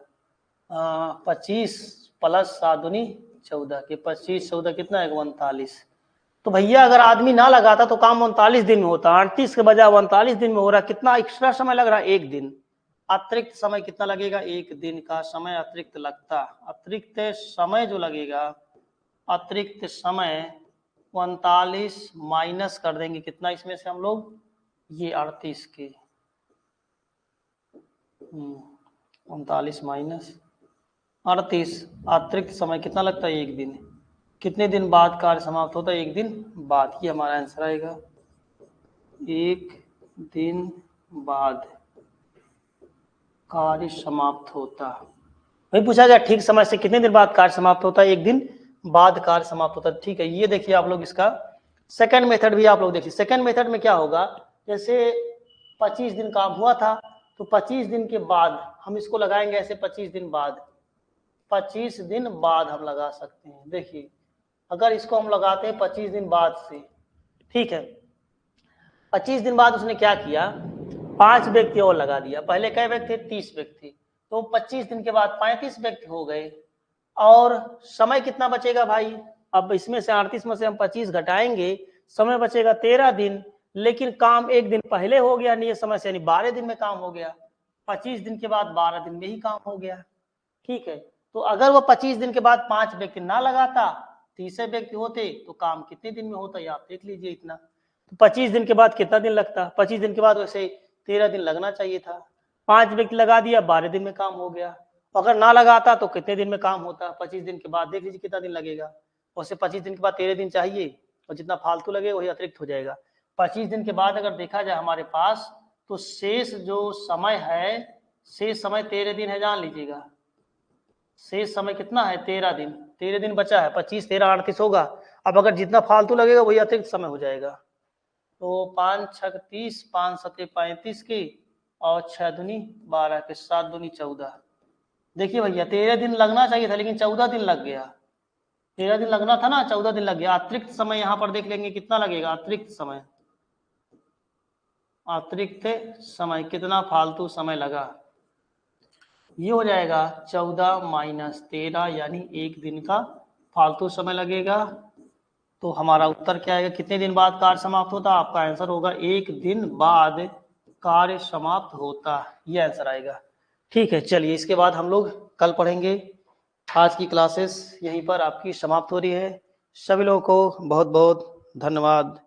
25 प्लस 7 दूनी 14 के 25 14 कितना है 39। तो भैया अगर आदमी ना लगाता तो काम 39 दिन में होता, 38 के बजाय 39 दिन में हो रहा। कितना एक्स्ट्रा समय लग रहा है? 1 दिन। अतिरिक्त समय कितना लगेगा? 1 दिन का समय अतिरिक्त लगता। अतिरिक्त समय जो लगेगा, अतिरिक्त समय 39 माइनस कर देंगे कितना इसमें से हम लोग, ये 38 के 39 माइनस 38, अतिरिक्त समय कितना लगता है? 1 दिन। कितने दिन बाद कार्य समाप्त होता है? 1 दिन बाद। ये हमारा आंसर आएगा, 1 दिन बाद कार्य समाप्त होता। वही पूछा गया ठीक समय से कितने दिन बाद कार्य समाप्त होता है? 1 दिन बाद कार्य समाप्त होता है। ठीक है, ये देखिए आप लोग इसका सेकंड मेथड भी आप लोग देखिए। सेकंड मेथड में क्या होगा, जैसे 25 दिन काम हुआ था तो 25 दिन के बाद हम इसको लगाएंगे ऐसे, 25 दिन बाद, 25 दिन बाद हम लगा सकते हैं। देखिए अगर इसको हम लगाते हैं 25 दिन बाद से, ठीक है, 25 दिन बाद उसने क्या किया, 5 व्यक्ति और लगा दिया। पहले कै व्यक्ति थे? 30 व्यक्ति, तो 25 दिन के बाद 35 व्यक्ति हो गए और समय कितना बचेगा भाई? अब इसमें से 38 में से हम 25 घटाएंगे, समय बचेगा 13 दिन, लेकिन काम 1 दिन पहले हो गया नियत समय से, यानी 12 दिन में काम हो गया। 25 दिन के बाद 12 दिन में ही काम हो गया। ठीक है, तो अगर वो 25 दिन के बाद 5 व्यक्ति ना लगाता, 30 व्यक्ति होते, तो काम कितने दिन में होता है आप देख लीजिए इतना। तो 25 दिन के बाद कितना दिन लगता? 25 दिन के बाद वैसे 13 दिन लगना चाहिए था। 5 व्यक्ति लगा दिया, 12 दिन में काम हो गया। अगर ना लगाता तो कितने दिन में काम होता? 25 दिन के बाद देख लीजिए कितना दिन लगेगा। वैसे 25 दिन के बाद 13 दिन चाहिए और जितना फालतू लगे वही अतिरिक्त हो जाएगा। 25 दिन के बाद अगर देखा जाए हमारे पास, तो शेष जो समय है, शेष समय 13 दिन है, जान लीजिएगा। शेष समय कितना है? 13 दिन। 13 दिन बचा है, 25 13 38 होगा। अब अगर जितना फालतू लगेगा वही अतिरिक्त समय हो जाएगा। तो 5 छक 30, 5 सते 35 के और 6 दूनी 12 के, 7 दूनी 14। देखिए भैया 13 दिन लगना चाहिए था लेकिन 14 दिन लग गया। 13 दिन लगना था ना, 14 दिन लग गया। अतिरिक्त समय यहाँ पर देख लेंगे कितना लगेगा। अतिरिक्त समय, अतिरिक्त समय कितना फालतू समय लगा, ये हो जाएगा 14 माइनस 13, यानी 1 दिन का फालतू समय लगेगा। तो हमारा उत्तर क्या आएगा? कितने दिन बाद कार्य समाप्त होता? आपका आंसर होगा 1 दिन बाद कार्य समाप्त होता, ये आंसर आएगा। ठीक है, चलिए इसके बाद हम लोग कल पढ़ेंगे। आज की क्लासेस यहीं पर आपकी समाप्त हो रही है। सभी लोगों को बहुत बहुत धन्यवाद।